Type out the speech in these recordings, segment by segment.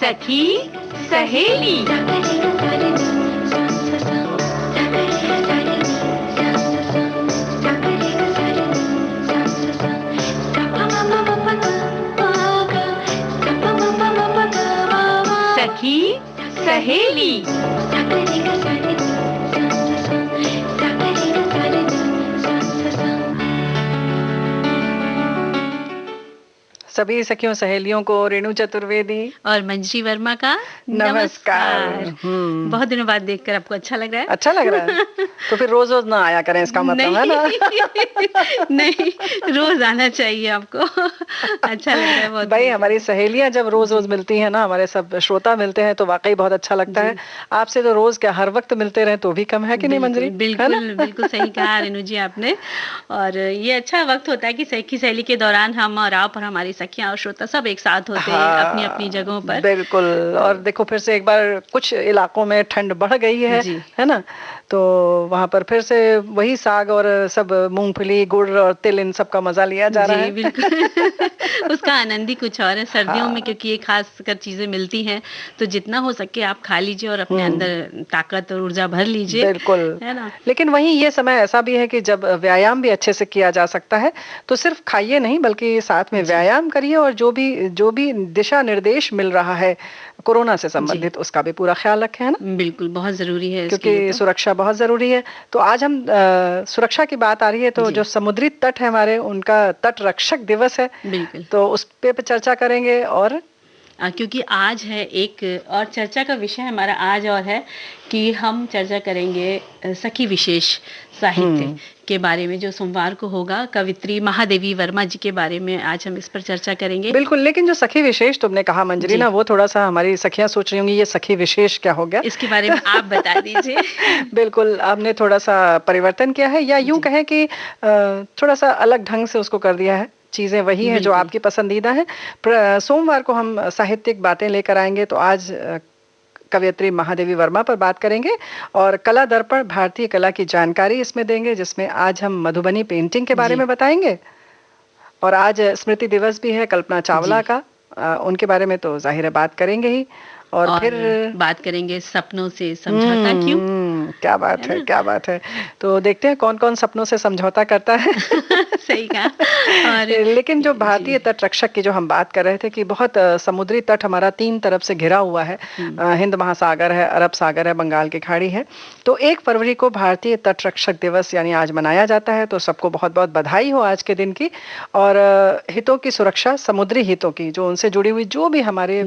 सखी सहेली। सखी सहेली। सभी सखियों सहेलियों को रेणु चतुर्वेदी और मंजरी वर्मा का नमस्कार। बहुत दिनों बाद देखकर आपको अच्छा लग रहा है? अच्छा लग रहा है तो फिर रोज रोज ना आया करें, इसका मतलब है ना। नहीं, रोज आना चाहिए आपको। अच्छा लग रहा है बहुत। भाई हमारी सहेलियां जब रोज रोज मिलती हैं ना, हमारे सब श्रोता मिलते हैं तो वाकई बहुत अच्छा लगता है। आपसे तो रोज क्या हर वक्त मिलते रहे तो भी कम है कि नहीं मंजरी? बिल्कुल बिल्कुल सही कहा रेणु जी आपने। और ये अच्छा वक्त होता है कि सखी सहेली के दौरान हम और आप और हमारी सखियां और श्रोता सब एक साथ होते हैं अपनी अपनी जगहों पर। बिल्कुल। और देखो फिर से एक बार कुछ इलाकों में ठंड बढ़ गई है ना, तो वहां पर फिर से वही साग और सब मूंगफली गुड़ और तिल इन सब का मजा लिया जा रहा है। बिल्कुल। उसका आनंद ही कुछ और है सर्दियों में, क्योंकि ये खास कर चीजें मिलती हैं तो जितना हो सके आप खा लीजिए और अपने अंदर ताकत और ऊर्जा भर लीजिए। बिल्कुल, है ना। लेकिन वहीं ये समय ऐसा भी है कि जब व्यायाम भी अच्छे से किया जा सकता है, तो सिर्फ खाइए नहीं बल्कि साथ में व्यायाम करिए और जो भी दिशा निर्देश मिल रहा है कोरोना से संबंधित उसका भी पूरा ख्याल रखें, है ना। बिल्कुल, बहुत जरूरी है क्योंकि सुरक्षा बहुत जरूरी है। तो आज हम सुरक्षा की बात आ रही है तो जो समुद्री तट है हमारे, उनका तट रक्षक दिवस है। बिल्कुल, तो उस पे चर्चा करेंगे। और क्योंकि आज है एक और चर्चा का विषय हमारा आज और है कि हम चर्चा करेंगे सखी विशेष साहित्य के बारे में, जो सोमवार को होगा। कवित्री महादेवी वर्मा जी के बारे में आज हम इस पर चर्चा करेंगे। बिल्कुल, लेकिन जो सखी विशेष तुमने कहा मंजरी ना, वो थोड़ा सा हमारी सखियां सोच रही होंगी ये सखी विशेष क्या हो गया, इसके बारे में आप बता दीजिए। बिल्कुल, आपने थोड़ा सा परिवर्तन किया है या यूं कहें कि थोड़ा सा अलग ढंग से उसको कर दिया है। चीजें वही हैं जो आपकी पसंदीदा है। सोमवार को हम साहित्यिक बातें लेकर आएंगे, तो आज कवयित्री महादेवी वर्मा पर बात करेंगे और कला दर्पण भारतीय कला की जानकारी इसमें देंगे, जिसमें आज हम मधुबनी पेंटिंग के बारे में बताएंगे। और आज स्मृति दिवस भी है कल्पना चावला का, उनके बारे में तो जाहिर है बात करेंगे ही। और फिर बात करेंगे सपनों से समझौता क्यों। क्या बात है, क्या बात है। तो देखते हैं कौन कौन सपनों से समझौता करता है। सही कहा। और लेकिन जो भारतीय तट रक्षक की जो हम बात कर रहे थे कि बहुत समुद्री तट हमारा 3 तरफ से घिरा हुआ है। हिंद महासागर है, अरब सागर है, बंगाल की खाड़ी है। तो 1 फरवरी को भारतीय तट रक्षक दिवस यानी आज मनाया जाता है। तो सबको बहुत बहुत बधाई हो आज के दिन की। और हितों की सुरक्षा, समुद्री हितों की जो उनसे जुड़ी हुई जो भी हमारे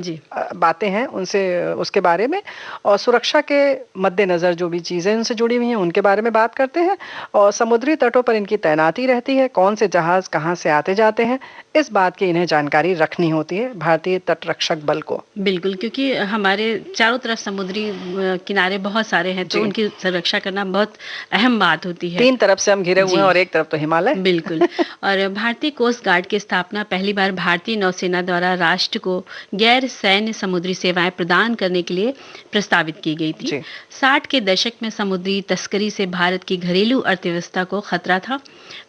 बातें हैं उनसे, उसके बारे में, और सुरक्षा के मद्देनजर जो भी चीजें उनसे जुड़ी हुई हैं उनके बारे में बात करते हैं। और समुद्री तटों पर इनकी तैनाती रहती है, कौन से जहाज कहाँ से आते जाते हैं, इस बात की इन्हें जानकारी रखनी होती है भारतीय तट रक्षक बल को। बिल्कुल, क्योंकि हमारे चारों तरफ समुद्री किनारे बहुत सारे हैं तो उनकी सुरक्षा करना बहुत अहम बात होती है। 3 तरफ से हम घिरे हुए हैं और एक तरफ तो हिमालय। बिल्कुल। और भारतीय कोस्ट गार्ड की स्थापना पहली बार भारतीय नौसेना द्वारा राष्ट्र को गैर सैन्य समुद्री सेवाएं प्रदान करने के लिए प्रस्तावित की गई थी। 60 के दशक में समुद्री तस्करी से भारत की घरेलू अर्थव्यवस्था को खतरा था।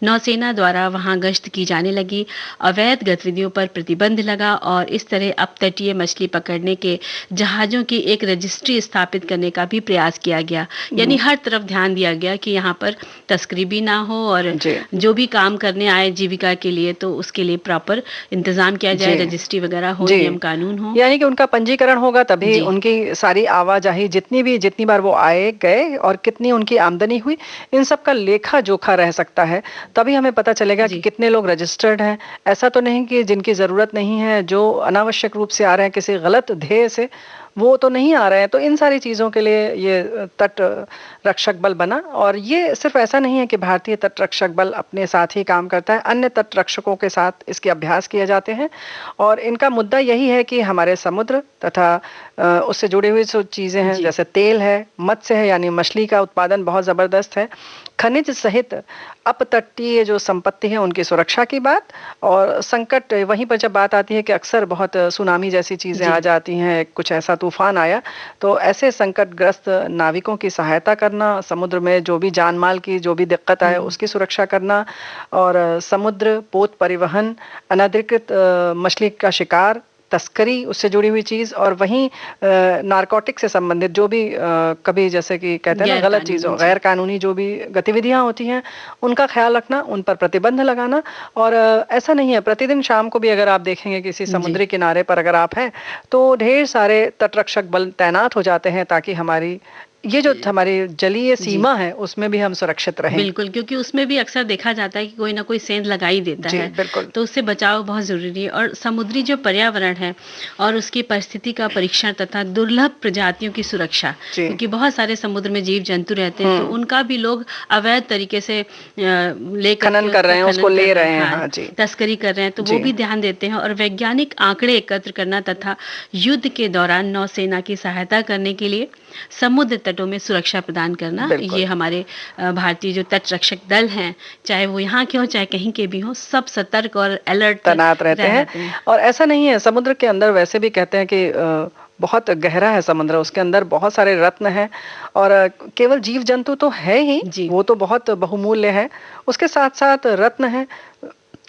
नौसेना द्वारा वहां गश्त की जाने लगी, अवैध गतिविधियों पर प्रतिबंध लगा और इस तरह अपतटीय मछली पकड़ने के जहाजों की एक रजिस्ट्री स्थापित करने का भी प्रयास किया गया। यानी हर तरफ ध्यान दिया गया कि यहाँ पर तस्करी भी ना हो और जो भी काम करने आए जीविका के लिए तो उसके लिए प्रॉपर इंतजाम किया जाए, रजिस्ट्री वगैरह हो, नियम कानून हो, यानी कि उनका पंजीकरण होगा तभी उनकी सारी आवाजाही, जितनी बार वो आए गए और कितनी उनकी आमदनी हुई, इन सब का लेखा जोखा रह सकता है। तभी हमें पता चलेगा कि कितने लोग रजिस्टर्ड हैं। ऐसा तो नहीं कि जिनकी जरूरत नहीं है, जो अनावश्यक रूप से आ रहे हैं किसी गलत ध्येय से, वो तो नहीं आ रहे हैं। तो इन सारी चीज़ों के लिए ये तट रक्षक बल बना। और ये सिर्फ ऐसा नहीं है कि भारतीय तट रक्षक बल अपने साथ ही काम करता है, अन्य तट रक्षकों के साथ इसके अभ्यास किए जाते हैं। और इनका मुद्दा यही है कि हमारे समुद्र तथा उससे जुड़ी हुई जो चीज़ें हैं, जैसे तेल है, मत्स्य है यानी मछली का उत्पादन बहुत ज़बरदस्त है, खनिज सहित अपतटीय जो संपत्ति है उनकी सुरक्षा की बात। और संकट वहीं पर जब बात आती है कि अक्सर बहुत सुनामी जैसी चीज़ें आ जाती हैं, कुछ ऐसा तूफान आया, तो ऐसे संकटग्रस्त नाविकों की सहायता करना, समुद्र में जो भी जान माल की जो भी दिक्कत आए उसकी सुरक्षा करना, और समुद्र पोत परिवहन, अनधिकृत मछली का शिकार, तस्करी उससे जुड़ी हुई चीज, और वहीं नारकोटिक से संबंधित जो भी कभी जैसे कि कहते हैं ना गलत चीजों, गैर कानूनी जो भी गतिविधियां होती हैं, उनका ख्याल रखना, उन पर प्रतिबंध लगाना। और ऐसा नहीं है, प्रतिदिन शाम को भी अगर आप देखेंगे किसी समुद्री किनारे पर अगर आप हैं, तो ढेर सारे तटरक्षक बल तैनात हो जाते हैं ताकि हमारी ये जो हमारी जलीय सीमा है उसमें भी हम सुरक्षित रहें। बिल्कुल, क्योंकि उसमें भी अक्सर देखा जाता है कि कोई ना कोई सेंध लगा ही देता है, बिल्कुल। तो उससे बचाव बहुत जरूरी है। और समुद्री जो पर्यावरण है और उसकी परिस्थिति का परीक्षण तथा दुर्लभ प्रजातियों की सुरक्षा, क्योंकि बहुत सारे समुद्र में जीव जंतु रहते हैं, तो उनका भी लोग अवैध तरीके से लेकर खनन कर रहे हैं, उसको ले रहे हैं, हाँ जी, तस्करी कर रहे हैं, तो वो भी ध्यान देते हैं। और वैज्ञानिक आंकड़े एकत्र करना तथा युद्ध के दौरान नौसेना की सहायता करने के लिए समुद्र तटों में सुरक्षा प्रदान करना, ये हमारे भारतीय जो तट रक्षक दल हैं, चाहे वो यहाँ के हो चाहे कहीं के भी हो, सब सतर्क और अलर्ट तैनात रहते हैं। और ऐसा नहीं है, समुद्र के अंदर वैसे भी कहते हैं कि बहुत गहरा है समुद्र, उसके अंदर बहुत सारे रत्न हैं, और केवल जीव जंतु तो है ही, वो तो बहुत बहुमूल्य है, उसके साथ साथ रत्न है,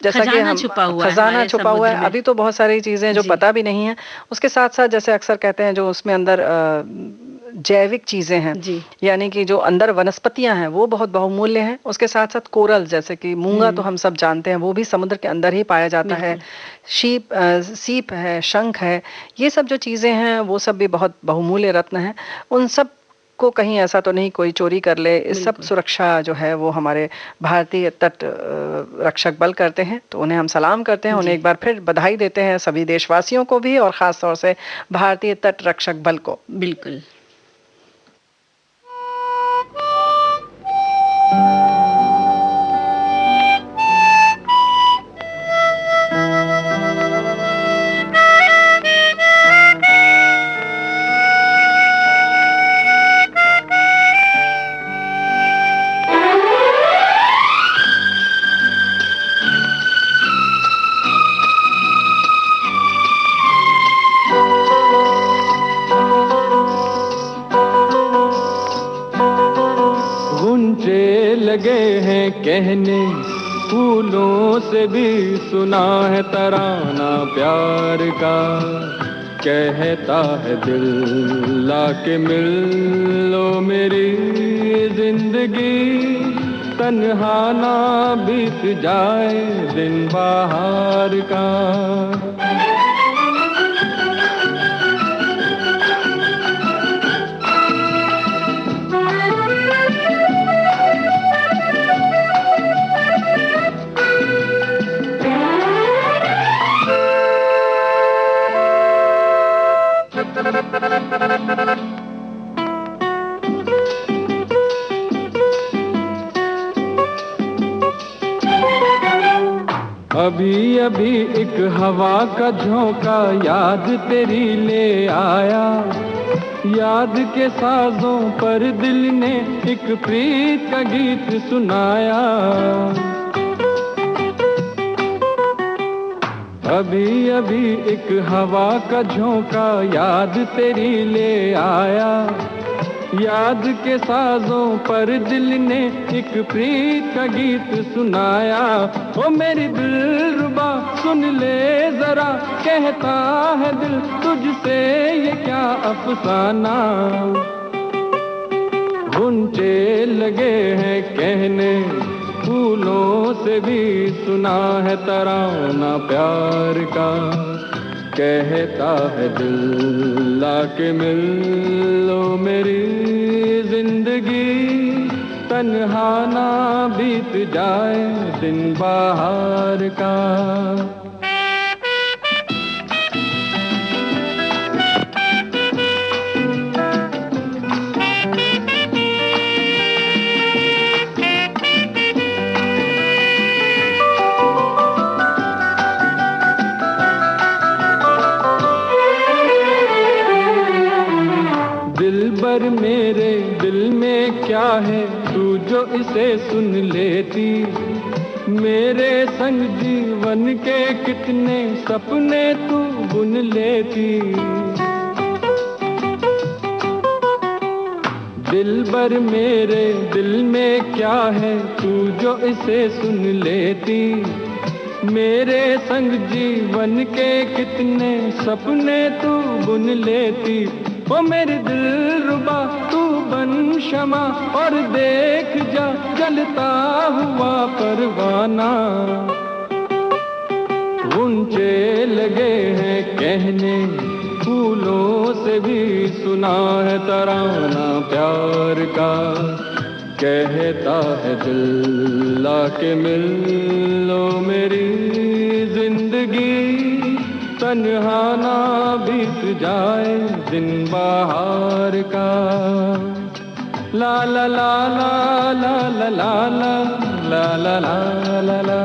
जैसा कि हम खजाना छुपा हुआ है। अभी तो बहुत सारी चीजें जो पता भी नहीं है। उसके साथ साथ जैसे अक्सर कहते हैं जो उसमें अंदर जैविक चीजें हैं, यानी कि जो अंदर वनस्पतियां हैं वो बहुत बहुमूल्य हैं। उसके साथ साथ कोरल, जैसे कि मूंगा तो हम सब जानते हैं, वो भी समुद्र के अंदर ही पाया जाता है। सीप है, शंख है, ये सब जो चीजें हैं वो सब भी बहुत बहुमूल्य रत्न हैं। उन सब को कहीं ऐसा तो नहीं कोई चोरी कर ले, इस सब सुरक्षा जो है वो हमारे भारतीय तट रक्षक बल करते हैं, तो उन्हें हम सलाम करते हैं, उन्हें एक बार फिर बधाई देते हैं, सभी देशवासियों को भी और खास तौर से भारतीय तट रक्षक बल को। बिल्कुल। कहने फूलों से भी सुना है तराना प्यार का, कहता है दिल लाके मिल लो मेरी जिंदगी, तन्हा ना बीत जाए दिन बाहर का। अभी अभी एक हवा का झोंका याद तेरी ले आया, याद के साजों पर दिल ने एक प्रीत का गीत सुनाया। अभी अभी एक हवा का झोंका याद तेरी ले आया, याद के साजों पर दिल ने एक प्रीत का गीत सुनाया। ओ मेरी दिलरुबा सुन ले जरा, कहता है दिल तुझसे ये क्या अफसाना, घुंटे लगे हैं कहने फूलों से भी सुना है तराना प्यार का, कहता है दिल लाके मिल लो मेरी जिंदगी, तन्हा ना बीत जाए दिन बाहर का। दिलबर मेरे दिल में क्या है तू जो इसे सुन लेती, मेरे संग जीवन के कितने सपने तू बुन लेती। दिलबर मेरे दिल में क्या है तू जो इसे सुन लेती, मेरे संग जीवन के कितने सपने तू बुन लेती, ओ मेरी दिलरुबा तू बन शमा और देख जा जलता हुआ परवाना। ऊंचे लगे हैं कहने फूलों से भी सुना है तराना प्यार का, कहता है दिल आके मिल लो मेरी जिंदगी, तन्हा ना बीत जाए दिन बाहर का। ला ला ला ला ला ला ला ला ला ला ला ला।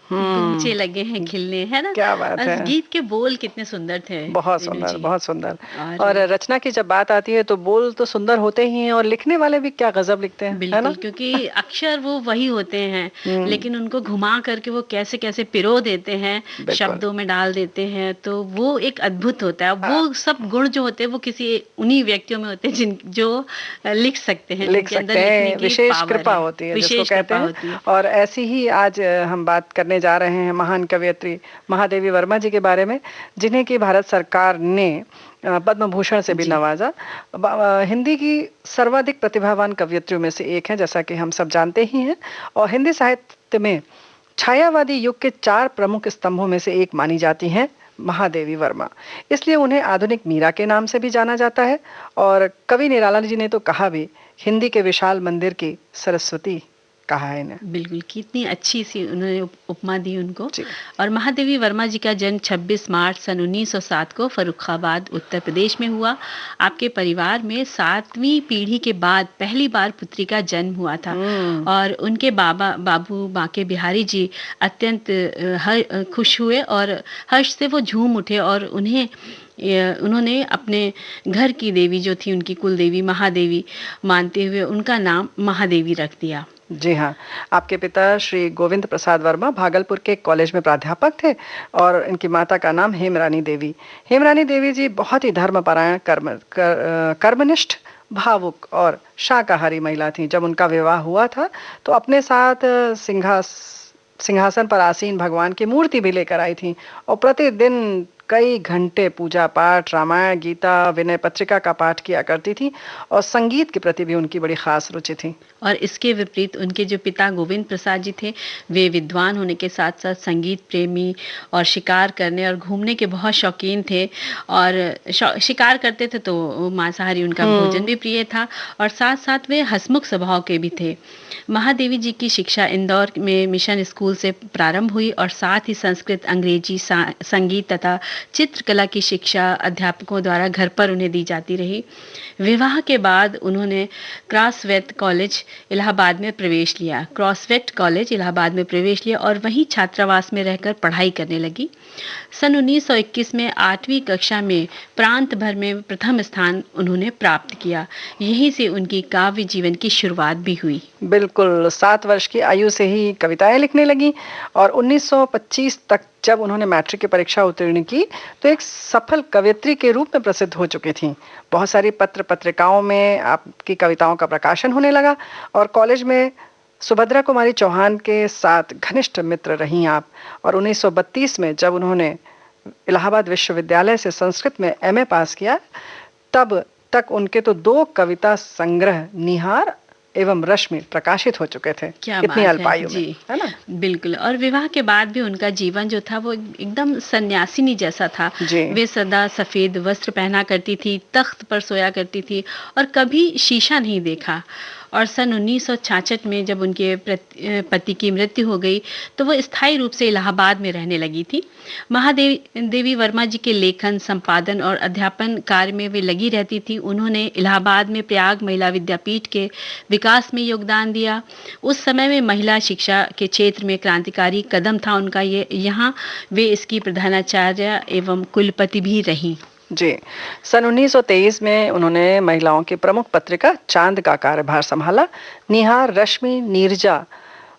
ऊंचे लगे हैं खिलने, है ना? क्या बात है। गीत के बोल कितने सुंदर थे। बहुत सुंदर, बहुत सुंदर। और रचना की जब बात आती है तो बोल तो सुंदर होते ही हैं और लिखने वाले भी क्या गजब लिखते हैं, है ना? क्योंकि अक्षर वो वही होते हैं लेकिन उनको घुमा करके वो कैसे कैसे पिरो देते हैं, शब्दों में डाल देते हैं, तो वो एक अद्भुत होता है। वो सब गुण जो होते हैं वो किसी उन्हीं व्यक्तियों में होते हैं जो लिख सकते हैं, लिख सकते हैं, विशेष कृपा होती है जिसको कहते हैं। और ऐसी ही आज हम बात करने जा रहे हैं महान कवयित्री महादेवी वर्मा जी के बारे में, जिन्हें की भारत सरकार ने पद्म भूषण से भी नवाजा। हिंदी की सर्वाधिक प्रतिभावान कवयित्रियों में से एक है, जैसा कि हम सब जानते ही हैं। और हिंदी साहित्य में छायावादी युग के 4 प्रमुख स्तंभों में से एक मानी जाती हैं महादेवी वर्मा। इसलिए उन्हें आधुनिक मीरा के नाम से भी जाना जाता है। और कवि निराला जी ने तो कहा भी, हिंदी के विशाल मंदिर की सरस्वती कहा है इन्हें। बिल्कुल, कितनी अच्छी सी उन्होंने उपमा दी उनको। और महादेवी वर्मा जी का जन्म 26 मार्च सन 1907 को फर्रुखाबाद उत्तर प्रदेश में हुआ। आपके परिवार में 7वीं पीढ़ी के बाद पहली बार पुत्री का जन्म हुआ था। और उनके बाबू बांके बिहारी जी अत्यंत खुश हुए और हर्ष से वो झूम उठे और उन्होंने अपने घर की देवी जो थी, उनकी कुल देवी महादेवी मानते हुए उनका नाम महादेवी रख दिया। जी हाँ, आपके पिता श्री गोविंद प्रसाद वर्मा भागलपुर के कॉलेज में प्राध्यापक थे और इनकी माता का नाम हेमरानी देवी। हेमरानी देवी जी बहुत ही धर्मपरायण, कर्मनिष्ठ, भावुक और शाकाहारी महिला थी। जब उनका विवाह हुआ था तो अपने साथ सिंहासन पर आसीन भगवान की मूर्ति भी लेकर आई थी और प्रतिदिन कई घंटे पूजा पाठ, रामायण, गीता, विनय पत्रिका का पाठ किया करती थी। और संगीत के प्रति भी उनकी बड़ी खास रुचि थी। और इसके विपरीत उनके जो पिता गोविंद प्रसाद जी थे, वे विद्वान होने के साथ साथ संगीत प्रेमी और शिकार करने और घूमने के बहुत शौकीन थे। और शिकार करते थे तो मांसाहारी उनका भोजन भी प्रिय था और साथ साथ वे हंसमुख स्वभाव के भी थे। महादेवी जी की शिक्षा इंदौर में मिशन स्कूल से प्रारंभ हुई और साथ ही संस्कृत, अंग्रेजी, संगीत तथा चित्रकला की शिक्षा अध्यापकों द्वारा घर पर उन्हें दी जाती रही। विवाह के बाद उन्होंने क्रॉसवेट कॉलेज इलाहाबाद में प्रवेश लिया और वहीं छात्रावास में रहकर पढ़ाई करने लगी। सन 1921 में 8वीं कक्षा में प्रांत भर में प्रथम स्थान उन्होंने प्राप्त किया। यहीं से उनकी काव्य जीवन की शुरुआत भी हुई। बिल्कुल, 7 वर्ष की आयु से ही कविताएं लिखने लगी और 1925 तक जब उन्होंने मैट्रिक की परीक्षा उत्तीर्ण की तो एक सफल कवयित्री के रूप में प्रसिद्ध हो चुकी थीं। बहुत सारी पत्र पत्रिकाओं में आपकी कविताओं का प्रकाशन होने लगा और कॉलेज में सुभद्रा कुमारी चौहान के साथ घनिष्ठ मित्र रहीं आप। और 1932 में जब उन्होंने इलाहाबाद विश्वविद्यालय से संस्कृत में एमए पास किया, तब तक उनके तो 2 कविता संग्रह निहार एवं रश्मि प्रकाशित हो चुके थे। कितनी अल्पायु में, है ना? बिल्कुल। और विवाह के बाद भी उनका जीवन जो था वो एकदम सन्यासिनी जैसा था। वे सदा सफेद वस्त्र पहना करती थी, तख्त पर सोया करती थी और कभी शीशा नहीं देखा। और सन 1966 में जब उनके पति की मृत्यु हो गई तो वो स्थायी रूप से इलाहाबाद में रहने लगी थी। महादेवी वर्मा जी के लेखन, संपादन और अध्यापन कार्य में वे लगी रहती थी। उन्होंने इलाहाबाद में प्रयाग महिला विद्यापीठ के विकास में योगदान दिया। उस समय में महिला शिक्षा के क्षेत्र में क्रांतिकारी कदम था उनका ये। यहाँ वे इसकी प्रधानाचार्य एवं कुलपति भी रहीं। जी, सन 1923 में उन्होंने महिलाओं की प्रमुख पत्रिका चांद का कार्यभार संभाला। निहार, रश्मि, नीरजा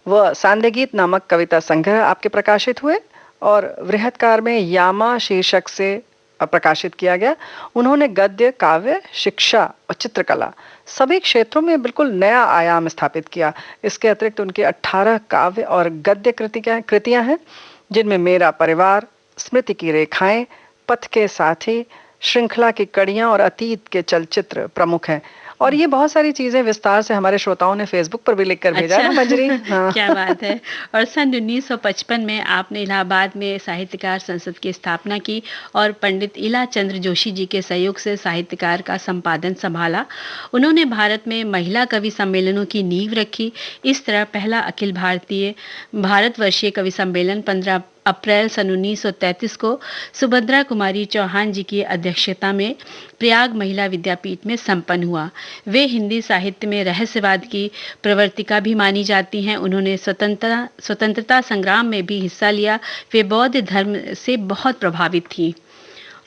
व सांदेगीत नामक कविता संग्रह आपके प्रकाशित हुए और वृहत्कार में यामा शीर्षक से प्रकाशित किया गया। उन्होंने गद्य, काव्य, शिक्षा और चित्रकला सभी क्षेत्रों में बिल्कुल नया आयाम स्थापित किया। इसके अतिरिक्त उनके 18 काव्य और गद्य कृतियां हैं, जिनमें मेरा परिवार, स्मृति की रेखाएं, पथ के साथी, श्रृंखला की कड़ियां और अतीत के चलचित्र प्रमुख हैं। और ये बहुत सारी चीजें विस्तार से हमारे श्रोताओं ने फेसबुक पर भी लिखकर भेजा है ना मंजरी। हाँ। क्या बात है। और सन 1955 में आपने इलाहाबाद में साहित्यकार संसद की स्थापना की और पंडित इला चंद्र जोशी जी के सहयोग से साहित्यकार का संपादन संभाला। उन्होंने भारत में महिला कवि सम्मेलनों की नींव रखी। इस तरह पहला अखिल भारतीय भारतवर्षीय कवि सम्मेलन 15 अप्रैल सन 1933 को सुभद्रा कुमारी चौहान जी की अध्यक्षता में प्रयाग महिला विद्यापीठ में संपन्न हुआ। वे हिंदी साहित्य में रहस्यवाद की प्रवर्तिका भी मानी जाती हैं। उन्होंने स्वतंत्रता संग्राम में भी हिस्सा लिया। वे बौद्ध धर्म से बहुत प्रभावित थी।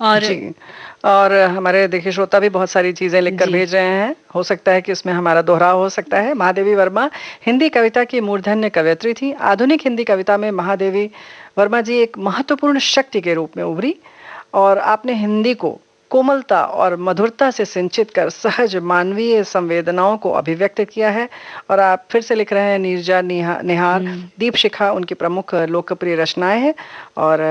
और हमारे देखिए श्रोता भी बहुत सारी चीजें लिखकर भेज रहे हैं। हो सकता है कि उसमें हमारा दोहराव हो सकता है। महादेवी वर्मा हिंदी कविता की मूर्धन्य कवयित्री थी। आधुनिक हिंदी कविता में महादेवी वर्मा जी एक महत्वपूर्ण शक्ति के रूप में उभरी और आपने हिंदी को कोमलता और मधुरता से सिंचित कर सहज मानवीय संवेदनाओं को अभिव्यक्त किया है। और आप फिर से लिख रहे हैं, नीरजा, निहार, दीपशिखा उनकी प्रमुख लोकप्रिय रचनाएं हैं और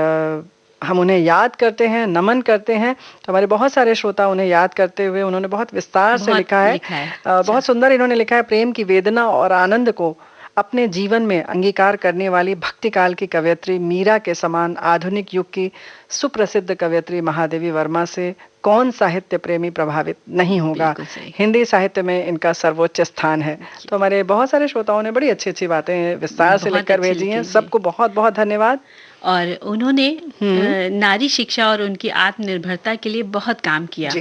हम उन्हें याद करते हैं, नमन करते हैं। तो हमारे बहुत सारे श्रोता उन्हें याद करते हुए उन्होंने बहुत विस्तार से लिखा है। बहुत सुंदर इन्होंने लिखा है, प्रेम की वेदना और आनंद को अपने जीवन में अंगीकार करने वाली भक्ति काल की कवयित्री मीरा के समान आधुनिक युग की सुप्रसिद्ध कवयित्री महादेवी वर्मा से कौन साहित्य प्रेमी प्रभावित नहीं होगा। हिंदी साहित्य में इनका सर्वोच्च स्थान है। तो हमारे बहुत सारे श्रोताओं ने बड़ी अच्छी अच्छी बातें विस्तार से लिखकर भेजी हैं। सबको बहुत बहुत धन्यवाद। और उन्होंने नारी शिक्षा और उनकी आत्मनिर्भरता के लिए बहुत काम किया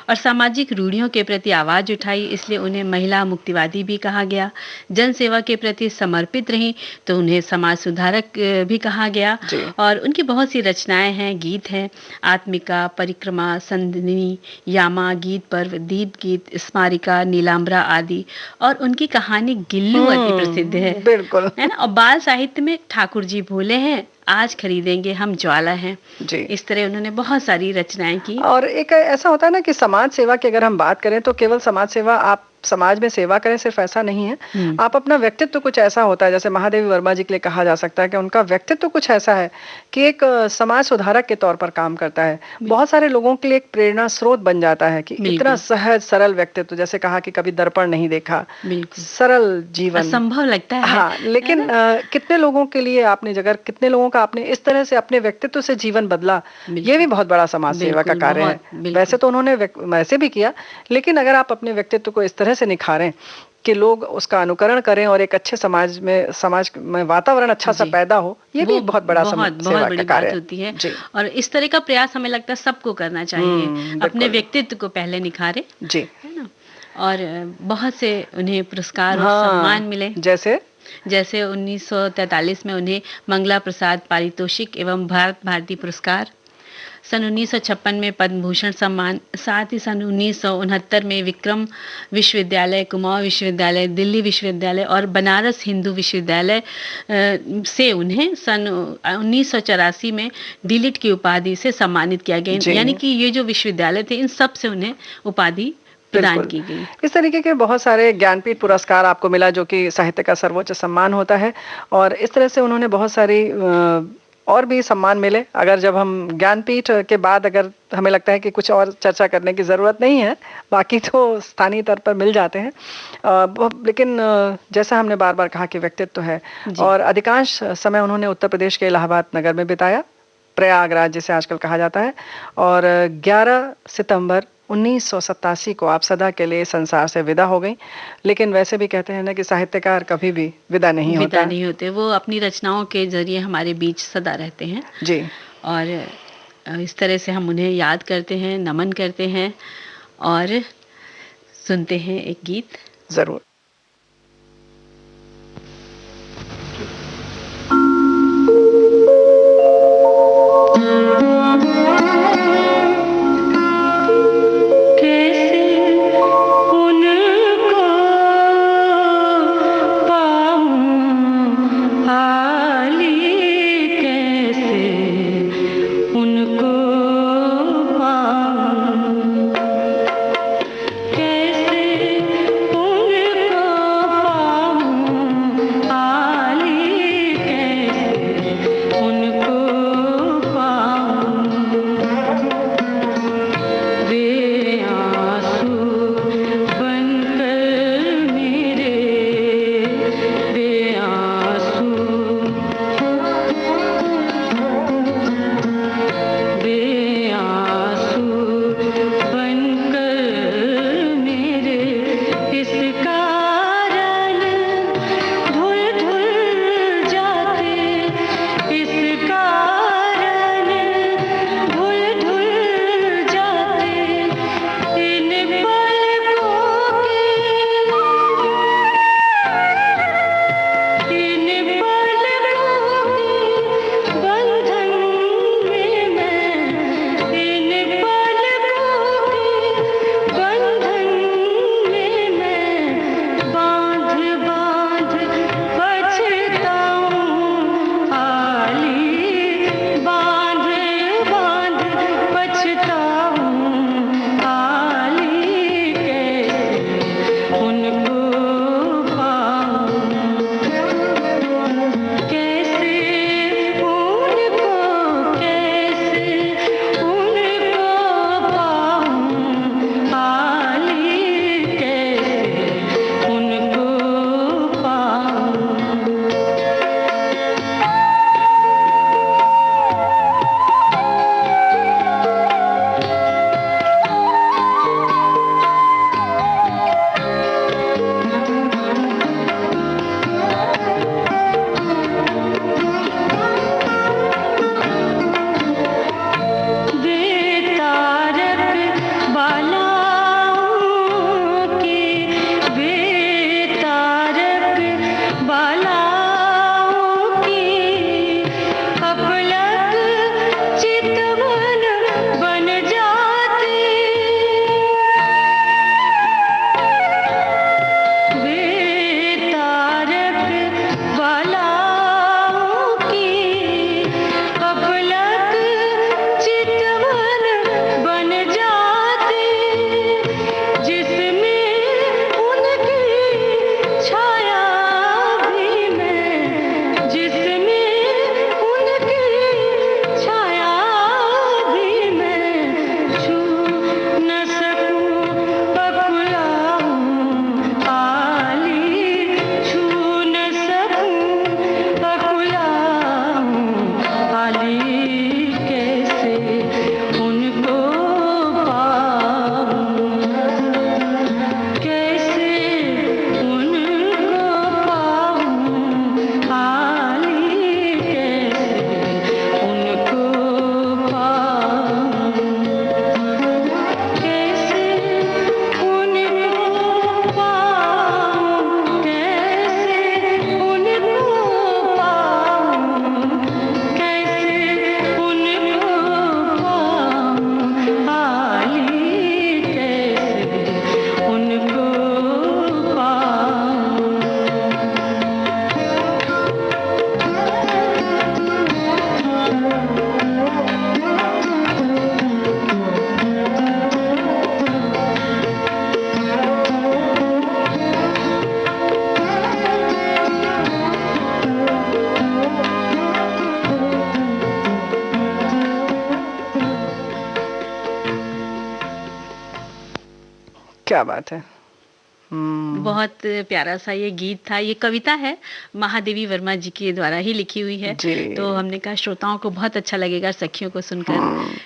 और सामाजिक रूढ़ियों के प्रति आवाज उठाई, इसलिए उन्हें महिला मुक्तिवादी भी कहा गया। जन सेवा के प्रति समर्पित रही तो उन्हें समाज सुधारक भी कहा गया। और उनकी बहुत सी रचनाएं हैं, गीत हैं, आत्मिका, परिक्रमा, संधिनी, यामा, गीत पर्व, दीप गीत, स्मारिका, नीलांबरा आदि। और उनकी कहानी गिल्लू अति प्रसिद्ध है, बिल्कुल है ना। और बाल साहित्य में ठाकुर जी भोले हैं, आज खरीदेंगे हम ज्वाला हैं जी। इस तरह उन्होंने बहुत सारी रचनाएं की। और एक ऐसा होता है ना कि समाज सेवा की अगर हम बात करें तो केवल समाज सेवा, आप समाज में सेवा करें सिर्फ ऐसा नहीं है। आप अपना व्यक्तित्व कुछ ऐसा होता है, जैसे महादेवी वर्मा जी के लिए कहा जा सकता है कि उनका व्यक्तित्व कुछ ऐसा है कि एक समाज सुधारक के तौर पर काम करता है। बहुत सारे लोगों के लिए एक प्रेरणा स्रोत बन जाता है कि इतना सहज सरल व्यक्तित्व, जैसे कहा कि कभी दर्पण नहीं देखा, सरल जीवन असंभव लगता है। हाँ, लेकिन कितने लोगों के लिए आपने जगह कितने लोगों का आपने इस तरह से अपने व्यक्तित्व से जीवन बदला, ये भी बहुत बड़ा समाज सेवा का कार्य है। वैसे तो उन्होंने वैसे भी किया, लेकिन अगर आप अपने व्यक्तित्व को इस तरह से निखारें कि लोग उसका अनुकरण करें और एक अच्छे समाज में वातावरण अच्छा सा पैदा हो, ये भी बहुत बड़ा समाज सेवा का कार्य होती है। और इस तरह का प्रयास हमें लगता है सबको करना चाहिए, अपने व्यक्तित्व को पहले निखारे जी, है ना। और बहुत से उन्हें पुरस्कार और सम्मान मिले, जैसे 1943 में उन्हें मंगला प्रसाद पारितोषिक एवं भारत भारती पुरस्कार, सन 1956 में पद्म भूषण सम्मान, साथ ही सन 1969 में विक्रम विश्वविद्यालय, कुमाऊं विश्वविद्यालय, दिल्ली विश्वविद्यालय और बनारस हिंदू विश्वविद्यालय से उन्हें सन 1984 में डीलिट की उपाधि से सम्मानित किया गया। यानी कि ये जो विश्वविद्यालय थे, इन सब से उन्हें उपाधि प्रदान की गई। इस तरीके के बहुत सारे ज्ञानपीठ पुरस्कार आपको मिला, जो कि साहित्य का सर्वोच्च सम्मान होता है। और इस तरह से उन्होंने बहुत सारी और भी सम्मान मिले। अगर जब हम ज्ञानपीठ के बाद अगर हमें लगता है कि कुछ और चर्चा करने की ज़रूरत नहीं है, बाकी तो स्थानीय स्तर पर मिल जाते हैं। लेकिन जैसा हमने बार बार कहा कि व्यक्तित्व है, और अधिकांश समय उन्होंने उत्तर प्रदेश के इलाहाबाद नगर में बिताया, प्रयागराज जिसे आजकल कहा जाता है। और 11 सितंबर 1987 को आप सदा के लिए संसार से विदा हो गई। लेकिन वैसे भी कहते हैं ना कि साहित्यकार कभी भी विदा नहीं होते, वो अपनी रचनाओं के जरिए हमारे बीच सदा रहते हैं जी। और इस तरह से हम उन्हें याद करते हैं, नमन करते हैं और सुनते हैं एक गीत जरूर। उनको क्या बात है। बहुत प्यारा सा ये गीत था। ये कविता है महादेवी वर्मा जी के द्वारा ही लिखी हुई है। तो हमने कहा श्रोताओं को बहुत अच्छा लगेगा सखियों को सुनकर,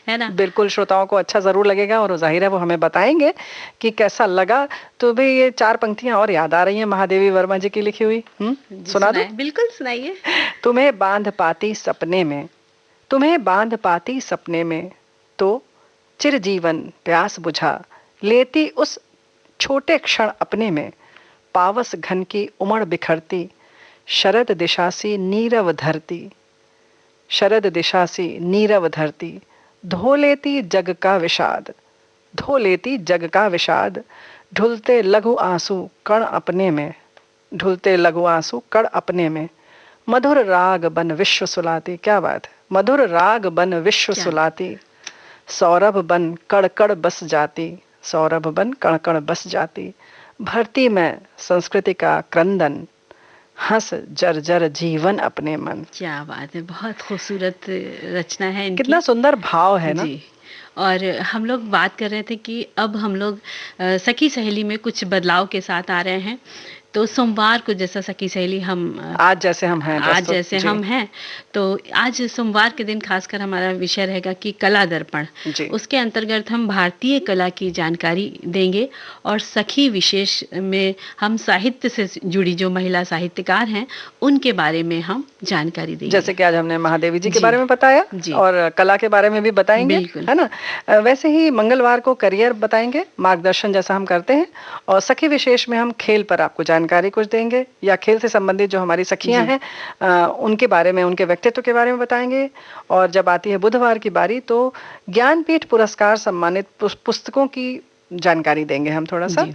है ना? बिल्कुल, श्रोताओं को अच्छा जरूर लगेगा और जाहिर है वो हमें बताएंगे कि कैसा लगा। तो भाई ये 4 पंक्तियां और याद आ रही हैं महादेवी वर्मा जी की लिखी हुई। सुना दो? बिल्कुल सुनाइए। तुम्हें बांध पाती सपने में, तुम्हें बांध पाती सपने में, तो चिरजीवन प्यास बुझा लेती उस छोटे क्षण अपने में। पावस घन की उमड़ बिखरती, शरद दिशा सी नीरव धरती, शरद दिशा सी नीरव धरती, धो लेती जग का विषाद, धो लेती जग का विषाद। ढुलते लघु आंसू कण अपने में, ढुलते लघु आंसू कण अपने में। मधुर राग बन विश्व सुलाती, क्या बात है, मधुर राग बन विश्व सुलाती। सौरभ बन कण कण बस जाती, सौरभ बन कण कण बस जाती। भरती में संस्कृति का क्रंदन, हंस जर जर जीवन अपने मन। क्या बात है, बहुत खूबसूरत रचना है इनकी। कितना सुंदर भाव है ना। जी। और हम लोग बात कर रहे थे कि अब हम लोग सखी सहेली में कुछ बदलाव के साथ आ रहे हैं। तो सोमवार को जैसा सखी सहेली हम आज जैसे हम हैं, आज जैसे हम हैं, तो आज सोमवार के दिन खासकर हमारा विषय रहेगा कि कला दर्पण। उसके अंतर्गत हम भारतीय कला की जानकारी देंगे और सखी विशेष में हम साहित्य से जुड़ी जो महिला साहित्यकार हैं उनके बारे में हम जानकारी देंगे। जैसे कि आज हमने महादेवी जी के बारे में बताया और कला के बारे में भी बताएंगे, है ना। वैसे ही मंगलवार को करियर बताएंगे, मार्गदर्शन जैसा हम करते हैं, और सखी विशेष में हम खेल पर आपको जानकारी कुछ देंगे या खेल से संबंधित जो हमारी सखियां हैं उनके बारे में, उनके व्यक्तित्व के बारे में बताएंगे। और जब आती है बुधवार की बारी तो ज्ञानपीठ पुरस्कार सम्मानित पुस्तकों की जानकारी देंगे हम थोड़ा सा।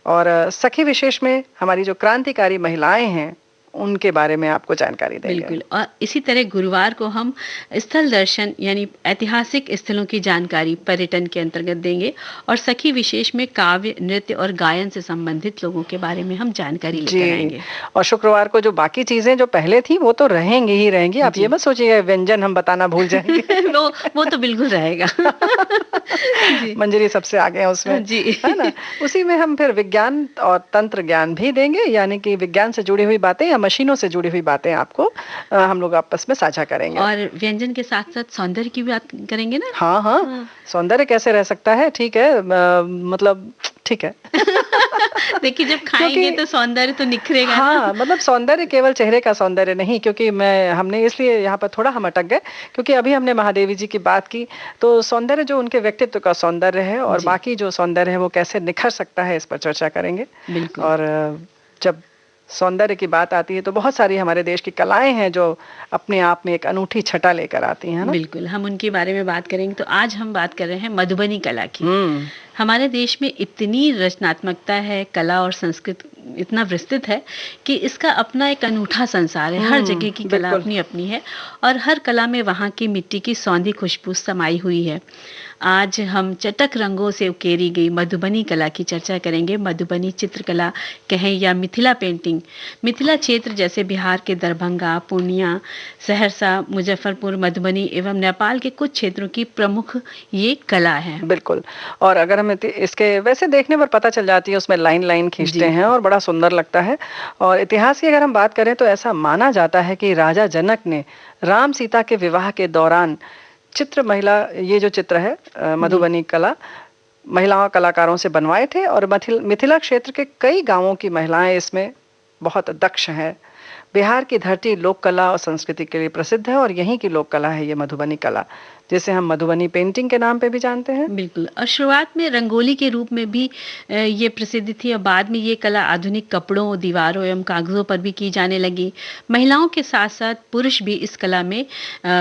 और सखी विशेष में हमारी जो क्रांतिकारी महिलाएं हैं उनके बारे में आपको जानकारी देंगे। बिल्कुल। और इसी तरह गुरुवार को हम स्थल दर्शन यानी ऐतिहासिक स्थलों की जानकारी पर्यटन के अंतर्गत देंगे और सखी विशेष में काव्य, नृत्य और गायन से संबंधित लोगों के बारे में हम जानकारी लेकर आएंगे। और शुक्रवार को जो बाकी चीजें जो पहले थी वो तो रहेंगी ही रहेंगी। आप ये मत सोचिएगा व्यंजन हम बताना भूल जाएंगे। वो तो बिल्कुल रहेगा। मंजरी सबसे आगे है उसमें, है ना। उसी में हम फिर विज्ञान और तंत्र ज्ञान भी देंगे, यानी कि विज्ञान से जुड़ी हुई बातें या मशीनों से जुड़ी हुई बातें आपको हम लोग आपस में साझा करेंगे। और व्यंजन के साथ साथ सौंदर्य की भी बात करेंगे ना। हाँ। सौंदर्य कैसे रह सकता है, ठीक है, मतलब ठीक है। देखिए जब खाएंगे तो सौंदर्य तो निखरेगा। हाँ, मतलब सौंदर्य केवल चेहरे का सौंदर्य नहीं, क्योंकि हमने इसलिए यहाँ पर थोड़ा हम अटक गए क्योंकि अभी हमने महादेवी जी की बात की, तो सौंदर्य जो उनके व्यक्तित्व का सौंदर्य है और बाकी जो सौंदर्य है वो कैसे निखर सकता है, इस पर चर्चा करेंगे। और जब सौंदर्य की बात आती है तो बहुत सारी हमारे देश की कलाएं हैं जो अपने आप में एक अनूठी छटा लेकर आती हैं ना। बिल्कुल, हम उनके बारे में बात करेंगे। तो आज हम बात कर रहे हैं मधुबनी कला की। हमारे देश में इतनी रचनात्मकता है, कला और संस्कृति इतना विस्तृत है कि इसका अपना एक अनूठा संसार है। हर जगह की कला अपनी अपनी है और हर कला में वहाँ की मिट्टी की सौंधी खुशबू समाई हुई है। आज हम चटक रंगों से उकेरी गई मधुबनी कला की चर्चा करेंगे। मधुबनी चित्रकला कहें या मिथिला पेंटिंग, मिथिला क्षेत्र जैसे बिहार के दरभंगा, पूर्णिया, सहरसा, मुजफ्फरपुर, मधुबनी एवं नेपाल के कुछ क्षेत्रों की प्रमुख ये कला है। बिल्कुल। और अगर हम इसके वैसे देखने पर पता चल जाती है, उसमें लाइन लाइन खींचते हैं और बड़ा सुंदर लगता है। और इतिहास की अगर हम बात करें तो ऐसा माना जाता है कि राजा जनक ने राम सीता के विवाह के दौरान चित्र महिला, ये जो चित्र है मधुबनी कला, महिलाओं कलाकारों से बनवाए थे। और मिथिला क्षेत्र के कई गांवों की महिलाएं इसमें बहुत दक्ष हैं। बिहार की धरती लोक कला और संस्कृति के लिए प्रसिद्ध है और यहीं की लोक कला है ये मधुबनी कला, जिसे हम मधुबनी पेंटिंग के नाम पे भी जानते हैं। बिल्कुल। और शुरुआत में रंगोली के रूप में भी ये प्रसिद्ध थी और बाद में ये कला आधुनिक कपड़ों, दीवारों एवं कागजों पर भी की जाने लगी। महिलाओं के साथ साथ पुरुष भी इस कला में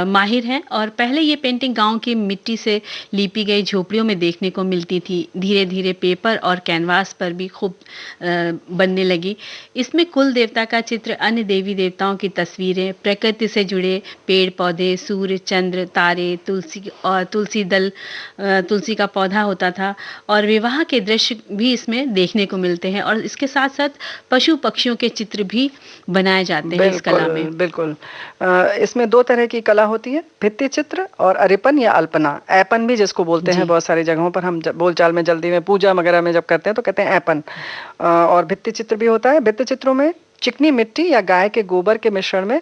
माहिर हैं और पहले ये पेंटिंग गांव की मिट्टी से लीपी गई झोपड़ियों में देखने को मिलती थी। धीरे धीरे पेपर और कैनवास पर भी खूब बनने लगी। इसमें कुल देवता का चित्र, अन्य देवी देवताओं की तस्वीरें, प्रकृति से जुड़े पेड़ पौधे, सूर्य, चंद्र, तारे, तुलसी का पौधा होता था, और विवाह के दृश्य भी इसमें देखने को मिलते हैं, और इसके साथ साथ पशु पक्षियों के चित्र भी बनाए जाते हैं इस कला में। बिल्कुल। इसमें दो तरह की कला होती है, भित्ति चित्र और अरिपन या अल्पना, ऐपन भी जिसको बोलते हैं। बहुत सारी जगहों पर हम बोलचाल में जल्दी में पूजा वगैरह में जब करते हैं तो कहते हैं ऐपन। और भित्ति चित्र भी होता है। भित्ति चित्रों में चिकनी मिट्टी या गाय के गोबर के मिश्रण में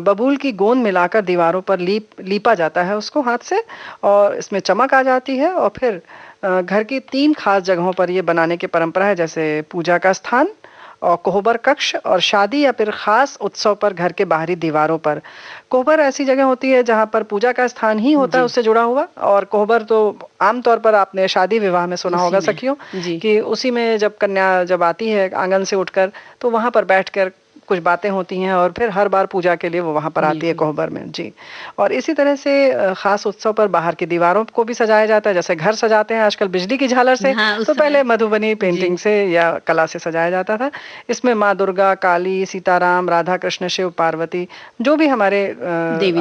बबूल की गोंद मिलाकर दीवारों पर लीपा जाता है उसको हाथ से, और इसमें चमक आ जाती है। और फिर घर की 3 खास जगहों पर ये बनाने की परंपरा है, जैसे पूजा का स्थान और कोहबर कक्ष, और शादी या फिर खास उत्सव पर घर के बाहरी दीवारों पर। कोहबर ऐसी जगह होती है जहां पर पूजा का स्थान ही होता है उससे जुड़ा हुआ, और कोहबर तो आमतौर पर आपने शादी विवाह में सुना होगा सखियों, कि उसी में जब कन्या जब आती है आंगन से उठकर तो वहां पर बैठकर कुछ बातें होती हैं, और फिर हर बार पूजा के लिए वो वहां पर आती है कोहबर में। जी। और इसी तरह से खास उत्सव पर बाहर की दीवारों को भी सजाया जाता है, जैसे घर सजाते हैं आजकल बिजली की झालर से। तो पहले मधुबनी पेंटिंग से या कला से सजाया जाता था। इसमें माँ दुर्गा, काली, सीताराम, राधा कृष्ण, शिव, पार्वती, जो भी हमारे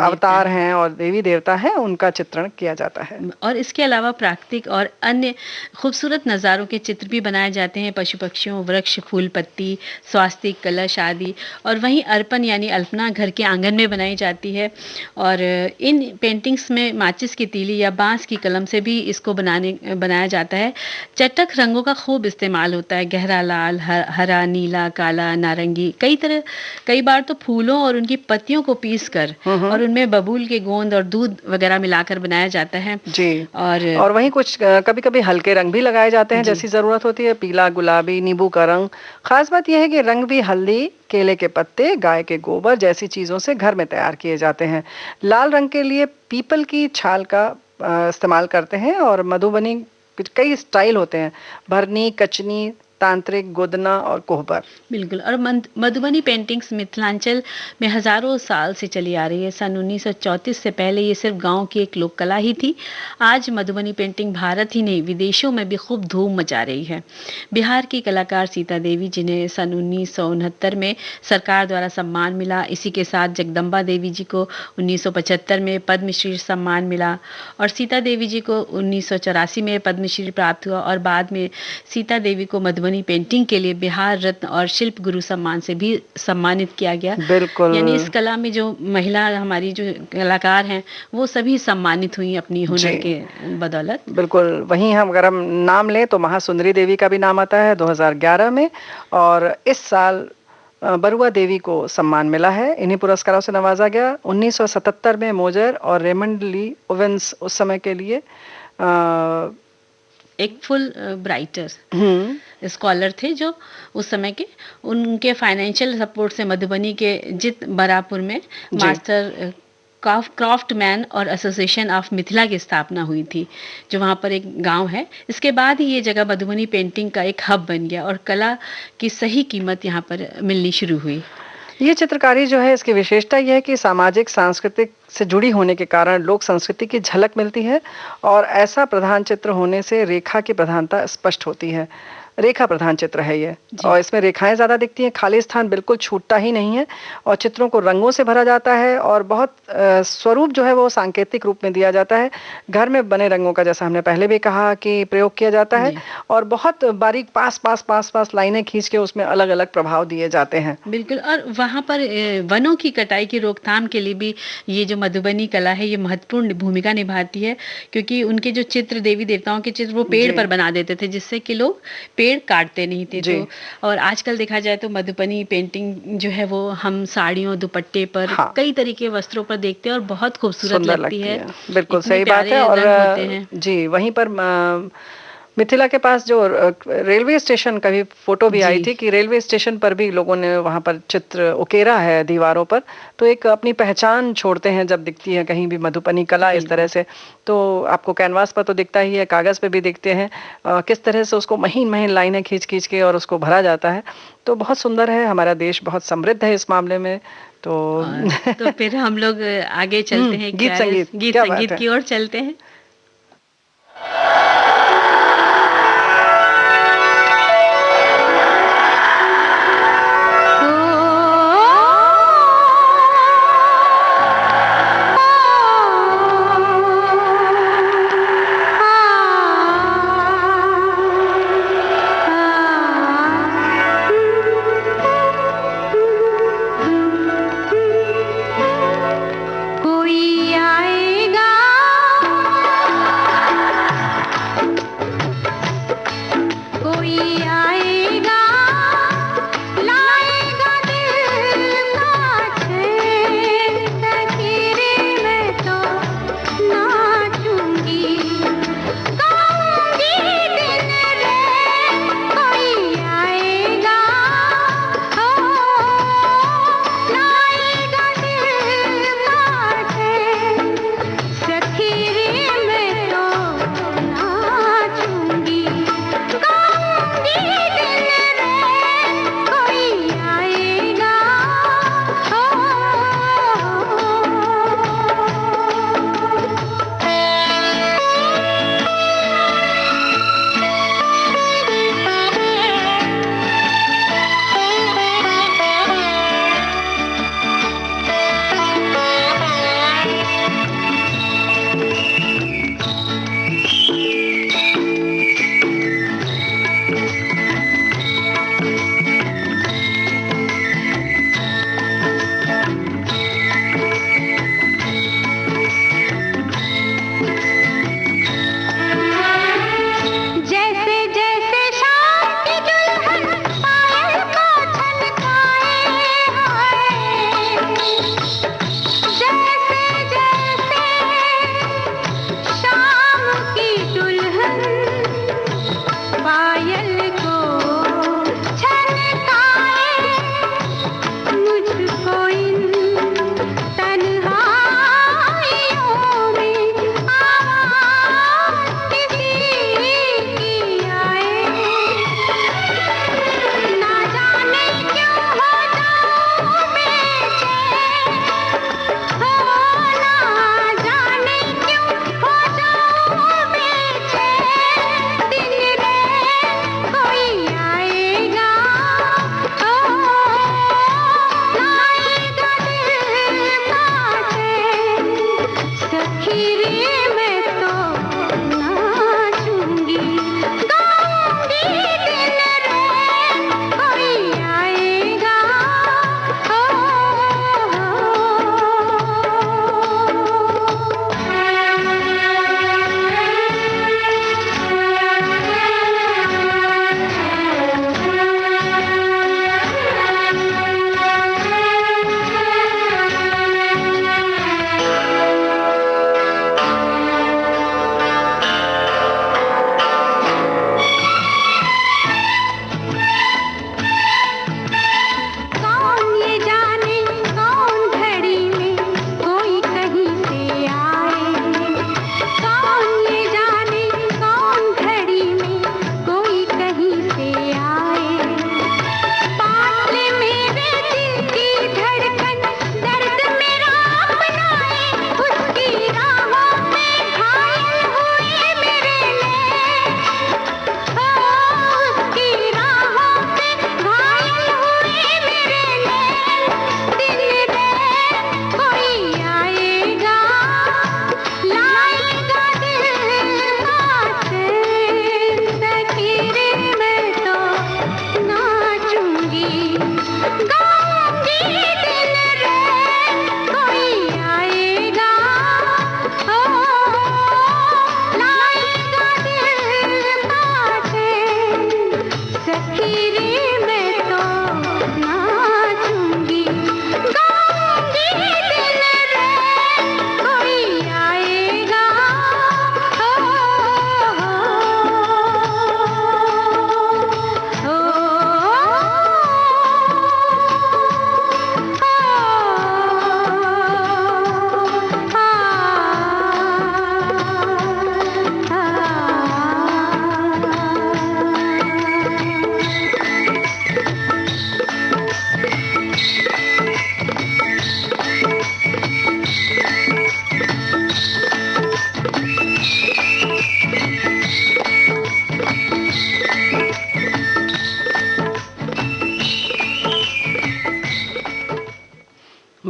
अवतार हैं और देवी देवता हैं, उनका चित्रण किया जाता है। और इसके अलावा प्राकृतिक और अन्य खूबसूरत नज़ारों के चित्र भी बनाए जाते हैं, पशु पक्षियों, वृक्ष, फूल पत्ती, स्वास्तिक, कलश आदि। और वहीं अर्पण यानी अल्पना घर के आंगन में बनाई जाती है, और इन पेंटिंग्स में माचिस की तीली या बांस की कलम से भी इसको बनाया जाता है। चटक रंगों का खूब इस्तेमाल होता है, गहरा लाल, हरा, नीला, काला, नारंगी, कई बार तो फूलों और उनकी पत्तियों को पीस कर और उनमें बबूल के गोंद और दूध वगैरह मिलाकर बनाया जाता है। जी। और वहीं कुछ कभी कभी हल्के रंग भी लगाए जाते हैं जैसी जरूरत होती है, पीला, गुलाबी, नींबू का रंग। खास बात यह है कि रंग भी हल्दी, केले के पत्ते, गाय के गोबर जैसी चीजों से घर में तैयार किए जाते हैं। लाल रंग के लिए पीपल की छाल का इस्तेमाल करते हैं, और मधुबनी कई स्टाइल होते हैं, भरनी, कचनी, तांत्रिक, गोदना और कोहबर। बिल्कुल। और मधुबनी पेंटिंग्स मिथिलांचल में हजारों साल से चली आ रही है। सन 1934 से पहले ये सिर्फ गांव की एक लोक कला ही थी। आज मधुबनी पेंटिंग भारत ही नहीं विदेशों में भी खूब धूम मचा रही है। बिहार की कलाकार सीता देवी, जिन्हें सन 1969 में सरकार द्वारा सम्मान मिला, इसी के साथ जगदम्बा देवी जी को 1975 में पद्मश्री सम्मान मिला, और सीता देवी जी को 1984 में पद्मश्री प्राप्त हुआ, और बाद में सीता देवी को मधुबनी पेंटिंग के लिए बिहार रत्न और शिल्प गुरु सम्मान से भी सम्मानित किया गया। बिल्कुल। यानी इस कला में जो महिला हमारी जो कलाकार हैं वो सभी सम्मानित हुई अपनी हुनर के बदौलत। बिल्कुल। वहीं हम अगर हम नाम लें तो महासुंदरी देवी का भी नाम आता है 2011 में, और इस साल बरुआ देवी को सम्मान मिला है। इन्हीं पुरस्कारों से नवाजा गया। 1977 में मोजर और रेमंड ली ओवेंस उस समय के लिए एक फुल ब्राइटर स्कॉलर थे जो उस समय के, उनके फाइनेंशियल सपोर्ट से मधुबनी के जित बरापुर में मास्टर क्राफ्टमैन और एसोसिएशन ऑफ मिथिला की स्थापना हुई थी, जो वहाँ पर एक गांव है। इसके बाद ही ये जगह मधुबनी पेंटिंग का एक हब बन गया, और कला की सही कीमत यहाँ पर मिलनी शुरू हुई। ये चित्रकारी जो है, इसकी विशेषता यह है कि सामाजिक सांस्कृतिक से जुड़ी होने के कारण लोक संस्कृति की झलक मिलती है, और ऐसा प्रधान चित्र होने से रेखा की प्रधानता स्पष्ट होती है। रेखा प्रधान चित्र है ये, और इसमें रेखाएं ज्यादा दिखती हैं, खाली स्थान बिल्कुल छूटता ही नहीं है, और चित्रों को रंगों से भरा जाता है, और बहुत स्वरूप जो है वो सांकेतिक रूप में दिया जाता है। घर में बने रंगों का, जैसा हमने पहले भी कहा, कि प्रयोग किया जाता है, और बहुत बारीक पास लाइनें खींच के उसमें अलग अलग प्रभाव दिए जाते हैं। बिल्कुल। और वहाँ पर वनों की कटाई की रोकथाम के लिए भी ये जो मधुबनी कला है ये महत्वपूर्ण भूमिका निभाती है, क्योंकि उनके जो चित्र, देवी देवताओं के चित्र वो पेड़ पर बना देते थे, जिससे कि लोग पेड़ काटते नहीं थे। तो और आजकल देखा जाए तो मधुबनी पेंटिंग जो है वो हम साड़ियों, दुपट्टे पर, कई तरीके के वस्त्रों पर देखते हैं, और बहुत खूबसूरत लगती है। बिल्कुल सही बात है। और जी, वहीं पर मिथिला के पास जो रेलवे स्टेशन का भी फोटो भी आई थी, कि रेलवे स्टेशन पर भी लोगों ने वहां पर चित्र उकेरा है दीवारों पर, तो एक अपनी पहचान छोड़ते हैं जब दिखती है कहीं भी मधुबनी कला इस तरह से। तो आपको कैनवास पर तो दिखता ही है, कागज पे भी दिखते हैं किस तरह से उसको महीन महीन लाइनें खींच खींच के और उसको भरा जाता है। तो बहुत सुंदर है, हमारा देश बहुत समृद्ध है इस मामले में। तो फिर हम लोग आगे चलते हैं, गीत संगीत की ओर चलते हैं।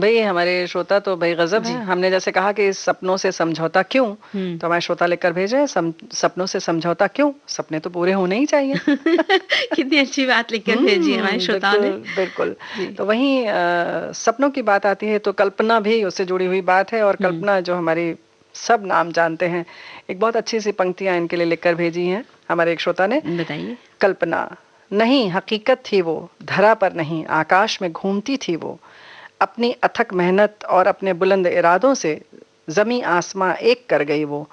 भाई हमारे श्रोता तो भाई गजब है। हमने जैसे कहा कि सपनों से समझौता क्यों, तो हमारे श्रोता लिखकर भेजे सपनों से समझौता क्यों, सपने तो पूरे होने ही चाहिए। कितनी अच्छी बात लिखकर भेजी है हमारे श्रोताओं ने। बिल्कुल। तो वहीं सपनों की बात आती है तो कल्पना भी उससे जुड़ी हुई बात है। और कल्पना जो हमारी सब नाम जानते हैं, एक बहुत अच्छी सी पंक्तियां इनके लिए लिखकर भेजी हैं हमारे एक श्रोता ने। बताइए। कल्पना नहीं हकीकत थी वो, धरा पर नहीं आकाश में घूमती थी वो, अपनी अथक मेहनत और अपने बुलंद इरादों से जमी आसमां एक कर गई वो,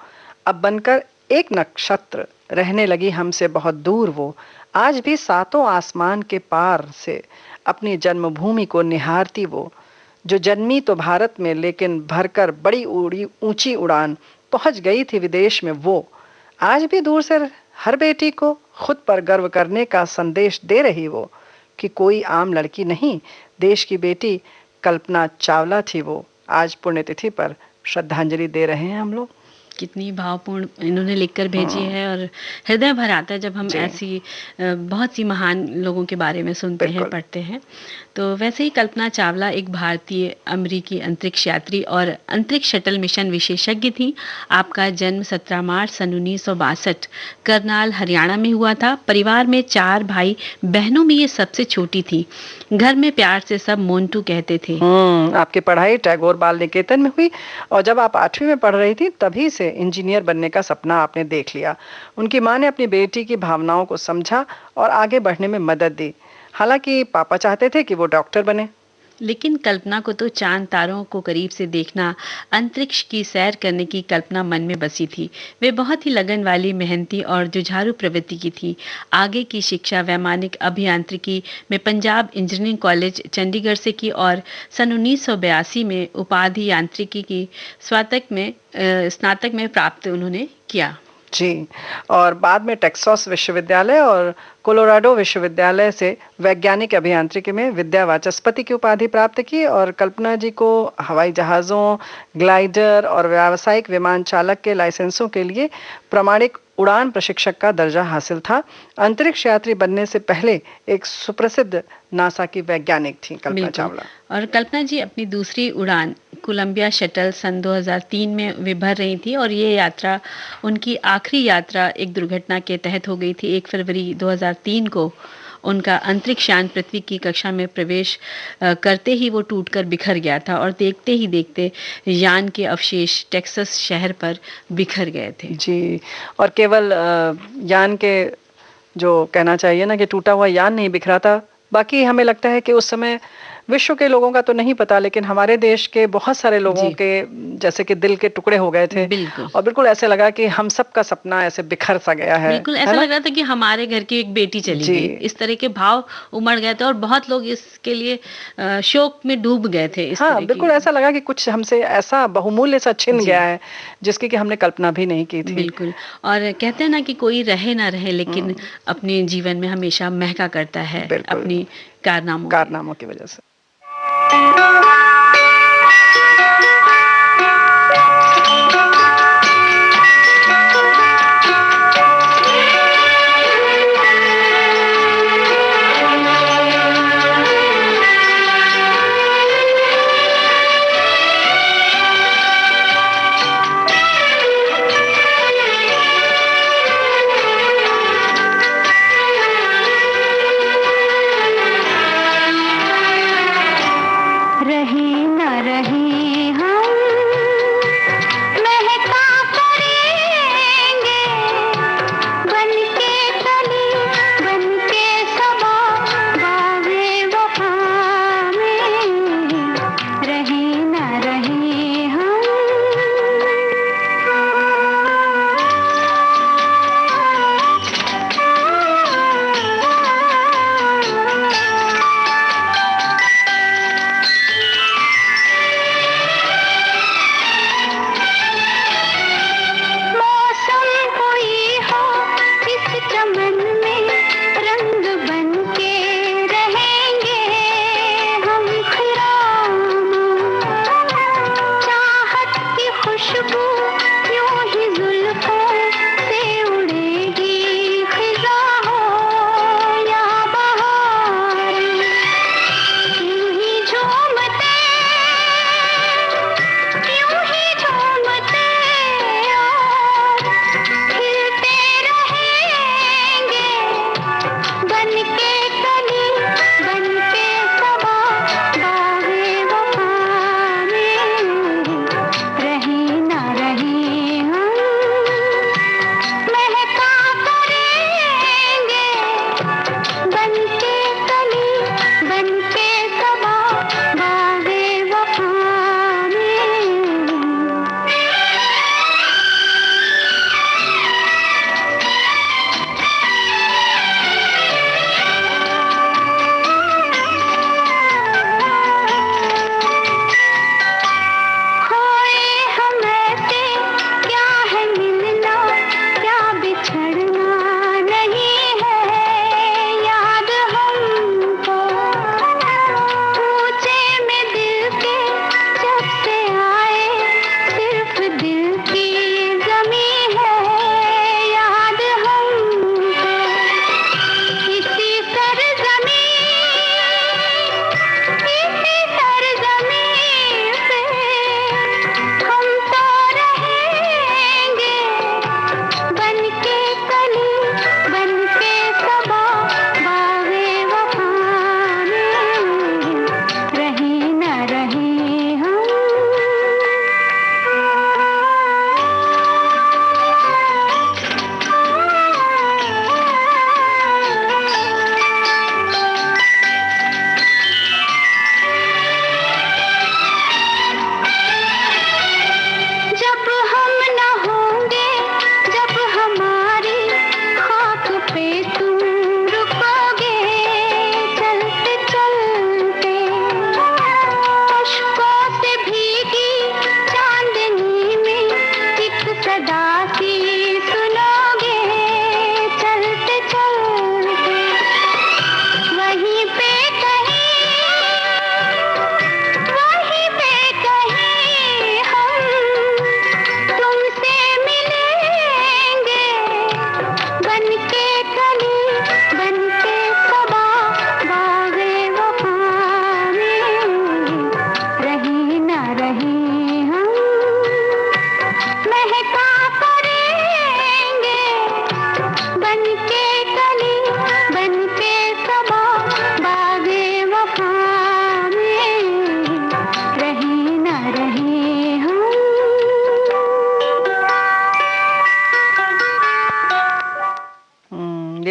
अब बनकर एक नक्षत्र रहने लगी हमसे बहुत दूर वो, आज भी सातों आसमान के पार से अपनी जन्मभूमि को निहारती वो, जो जन्मी तो भारत में लेकिन भरकर बड़ी ऊंची उड़ान पहुंच गई थी विदेश में वो, आज भी दूर से हर बेटी को खुद पर गर्व करने का संदेश दे रही वो, कि कोई आम लड़की नहीं, देश की बेटी कल्पना चावला थी वो। आज पुण्यतिथि पर श्रद्धांजलि दे रहे हैं हम लोग। कितनी भावपूर्ण इन्होंने लिखकर भेजी है और हृदय भर आता है जब हम ऐसी बहुत सी महान लोगों के बारे में सुनते हैं, पढ़ते हैं। तो वैसे ही कल्पना चावला एक भारतीय अमेरिकी अंतरिक्ष यात्री और अंतरिक्ष शटल मिशन विशेषज्ञ थी। आपका जन्म 17 मार्च सन 1962 करनाल हरियाणा में हुआ था। परिवार में 4 भाई बहनों में ये सबसे छोटी थी। घर में प्यार से सब मोन्टू कहते थे। आपकी पढ़ाई टैगोर बाल निकेतन में हुई और जब आप 8वीं में पढ़ रही थी तभी से इंजीनियर बनने का सपना आपने देख लिया। उनकी मां ने अपनी बेटी की भावनाओं को समझा और आगे बढ़ने में मदद दी। हालांकि पापा चाहते थे कि वो डॉक्टर बने, लेकिन कल्पना को तो चांद तारों को करीब से देखना, अंतरिक्ष की सैर करने की कल्पना मन में बसी थी। वे बहुत ही लगन वाली, मेहनती और जुझारू प्रवृत्ति की थी। आगे की शिक्षा वैमानिक अभियांत्रिकी में पंजाब इंजीनियरिंग कॉलेज चंडीगढ़ से की और सन 1982 में उपाधि यांत्रिकी की स्नातक में प्राप्त उन्होंने किया। जी, और बाद में टेक्सास विश्वविद्यालय और कोलोराडो विश्वविद्यालय से वैज्ञानिक अभियांत्रिकी में विद्या वाचस्पति की उपाधि प्राप्त की। और कल्पना जी को हवाई जहाज़ों, ग्लाइडर और व्यावसायिक विमान चालक के लाइसेंसों के लिए प्रमाणिक उड़ान प्रशिक्षक का दर्जा हासिल था। अंतरिक्ष यात्री बनने से पहले एक सुप्रसिद्ध नासा की वैज्ञानिक थी कल्पना चावला। और कल्पना जी अपनी दूसरी उड़ान कोलंबिया शटल सन 2003 में वे भर रही थी और ये यात्रा उनकी आखिरी यात्रा एक दुर्घटना के तहत हो गई थी। 1 फरवरी 2003 को उनका अंतरिक्ष यान पृथ्वी की कक्षा में प्रवेश करते ही वो टूटकर बिखर गया था और देखते ही देखते यान के अवशेष टेक्सास शहर पर बिखर गए थे। जी, और केवल यान के जो कहना चाहिए ना कि टूटा हुआ यान नहीं बिखरा था, बाकी हमें लगता है कि उस समय विश्व के लोगों का तो नहीं पता, लेकिन हमारे देश के बहुत सारे लोगों के जैसे कि दिल के टुकड़े हो गए थे। और बिल्कुल ऐसे लगा कि हम सब का सपना ऐसे बिखर सा गया है। बिल्कुल ऐसा लग रहा था कि हमारे घर की एक बेटी चली गई। इस तरह के भाव उमड़ गए थे और बहुत लोग इसके लिए शोक में डूब गए थे। हाँ, बिल्कुल ऐसा लगा कि कुछ हमसे ऐसा बहुमूल्य सा छिन गया है जिसकी कि हमने कल्पना भी नहीं की थी। बिल्कुल, और कहते हैं ना कि कोई रहे ना रहे लेकिन अपने जीवन में हमेशा महका करता है अपनी कारनामों की वजह से। रहे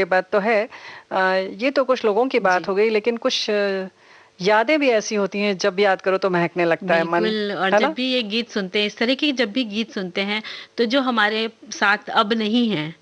ये बात तो है। ये तो कुछ लोगों की बात हो गई, लेकिन कुछ यादें भी ऐसी होती हैं, जब याद करो तो महकने लगता है मन, बिल्कुल। और है जब ना? भी ये गीत सुनते हैं, इस तरह के जब भी गीत सुनते हैं, तो जो हमारे साथ अब नहीं हैं,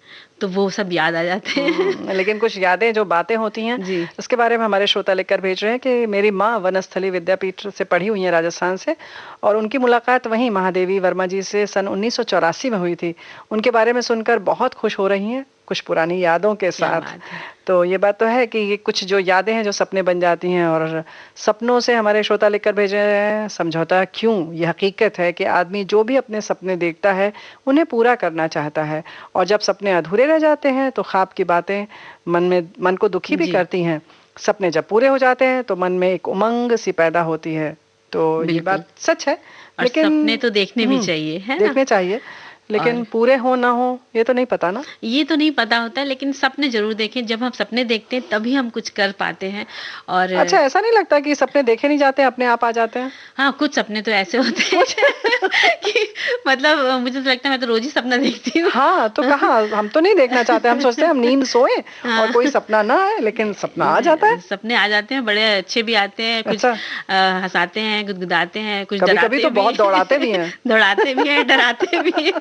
तो वो सब याद आ जाते हैं। लेकिन कुछ यादें, जो बातें होती हैं, जी। उसके बारे में हमारे श्रोता लिखकर भेज रहे हैं कि मेरी माँ वनस्थली विद्यापीठ से पढ़ी हुई हैं, राजस्थान से, और उनकी मुलाकात वहीं महादेवी वर्मा जी से सन 1984 में हुई थी। उनके बारे में सुनकर बहुत खुश हो रही हैं, कुछ पुरानी यादों के क्या साथ। बात है। तो ये बात तो है कि ये कुछ जो यादें हैं, जो सपने बन जाती हैं, और सपनों से हमारे श्रोता लिखकर भेज रहे हैं, समझौता क्यों, ये हकीकत है कि आदमी जो भी अपने सपने देखता है, उन्हें पूरा करना चाहता है, और जब सपने अधूरे रह जाते हैं तो ख्वाब की बातें मन को दुखी भी जी। करती हैं। सपने जब पूरे हो जाते हैं तो मन में एक उमंग सी पैदा होती है। तो ये बिल्कुल। बात सच है, और लेकिन सपने तो देखने भी चाहिए, है ना? देखने चाहिए, लेकिन और पूरे हो ना हो ये तो नहीं पता ना। ये तो नहीं पता होता, लेकिन सपने ज़रूर देखें। जब हम सपने देखते हैं, तभी हम कुछ कर पाते हैं। और अच्छा, ऐसा नहीं लगता कि सपने देखे नहीं जाते, अपने आप आ जाते हैं? हाँ, कुछ सपने तो ऐसे होते हैं कि मतलब मुझे तो लगता है मैं तो रोज़ ही सपना देखती हूँ। हाँ, तो कहाँ, हम तो नहीं देखना चाहते, हम सोचते हैं हम नींद सोएँ हाँ। और कोई सपना ना आए, लेकिन सपना आ जाता है। सपने आ जाते हैं, बड़े अच्छे भी आते हैं, कुछ अच्छा। हँसाते हैं, गुदगुदाते हैं, कुछ कभी-कभी डराते तो भी बहुत दौड़ाते भी हैं। दौड़ाते भी हैं, डराते भी हैं।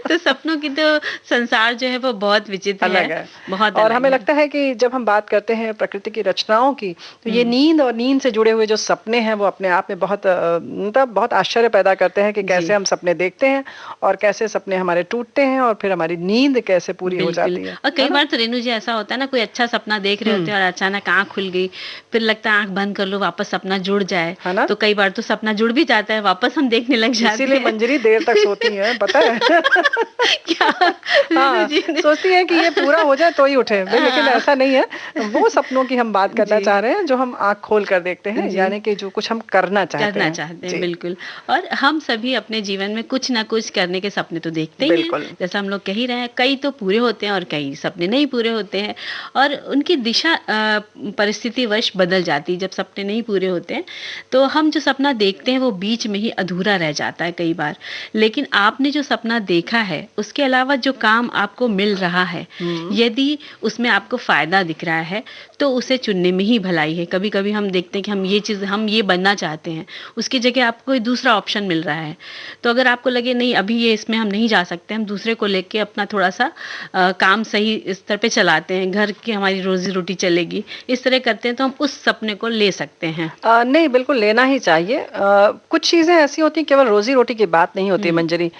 तो सपनों की तो संसार जो है वो बहुत विचित्र अलग है। बहुत और अलग हमें है। लगता है कि जब हम बात करते हैं प्रकृति की रचनाओं की, तो ये नींद और नींद से जुड़े हुए जो सपने हैं, वो अपने आप में बहुत मतलब बहुत आश्चर्य पैदा करते हैं कि कैसे जी। हम सपने देखते हैं, और कैसे सपने हमारे टूटते हैं, और फिर हमारी नींद कैसे पूरी हो बिल्कुल। जाती है। और कई ना? बार तो रेणु जी ऐसा होता है ना, कोई अच्छा सपना देख रहे होते हैं और अचानक आँख खुल गई, फिर लगता है आँख बंद कर लो, वापस सपना जुड़ जाए। है ना? तो कई बार तो सपना जुड़ भी जाता है, वापस हम देखने लग जाते इसीलिए हैं। मंजरी देर तक सोती हैं, पता है? क्या रेणु हाँ, जी ने सोचती है कि ये पूरा हो जाए तो ही उठे, लेकिन हाँ। ऐसा नहीं है। वो सपनों की हम बात करना जी। चाह रहे हैं, जो हम आँख खोल कर देखते हैं, जी। यानी कि जो कुछ हम करना चाहते करना हैं। चाहते हैं, जी, बिल्कुल। और हम सभी अपने जीवन में कुछ ना कुछ करने के सपने तो देखते ही हैं। बिल्कुल। जैसा हम लोग कह ही रहे हैं, कई तो पूरे होते हैं और कई सपने नहीं पूरे होते हैं, और उनकी दिशा परिस्थितिवश बदल जाती है। जब सपने नहीं पूरे होते हैं, तो हम जो सपना देखते हैं वो बीच में ही अधूरा रह जाता है कई बार। लेकिन आपने जो सपना देखा है, उसके अलावा जो काम आपको मिल रहा है, यदि उसमें आपको फ़ायदा दिख रहा है, तो उसे चुनने में ही भलाई है। कभी-कभी हम देखते हैं कि हम ये बनना चाहते हैं, उसकी जगह आपको कोई दूसरा ऑप्शन मिल रहा है। तो अगर आपको लगे नहीं, अभी ये इसमें हम नहीं जा सकते, हम दूसरे को लेके अपना थोड़ा-सा काम सही स्तर पे चलाते हैं, घर की हमारी रोज़ी-रोटी चलेगी, इस तरह करते हैं, तो हम उस सपने को ले सकते हैं। नहीं, बिल्कुल लेना ही चाहिए। कुछ चीज़ें ऐसी होती हैं, केवल रोज़ी-रोटी की बात नहीं होती है मंजरी,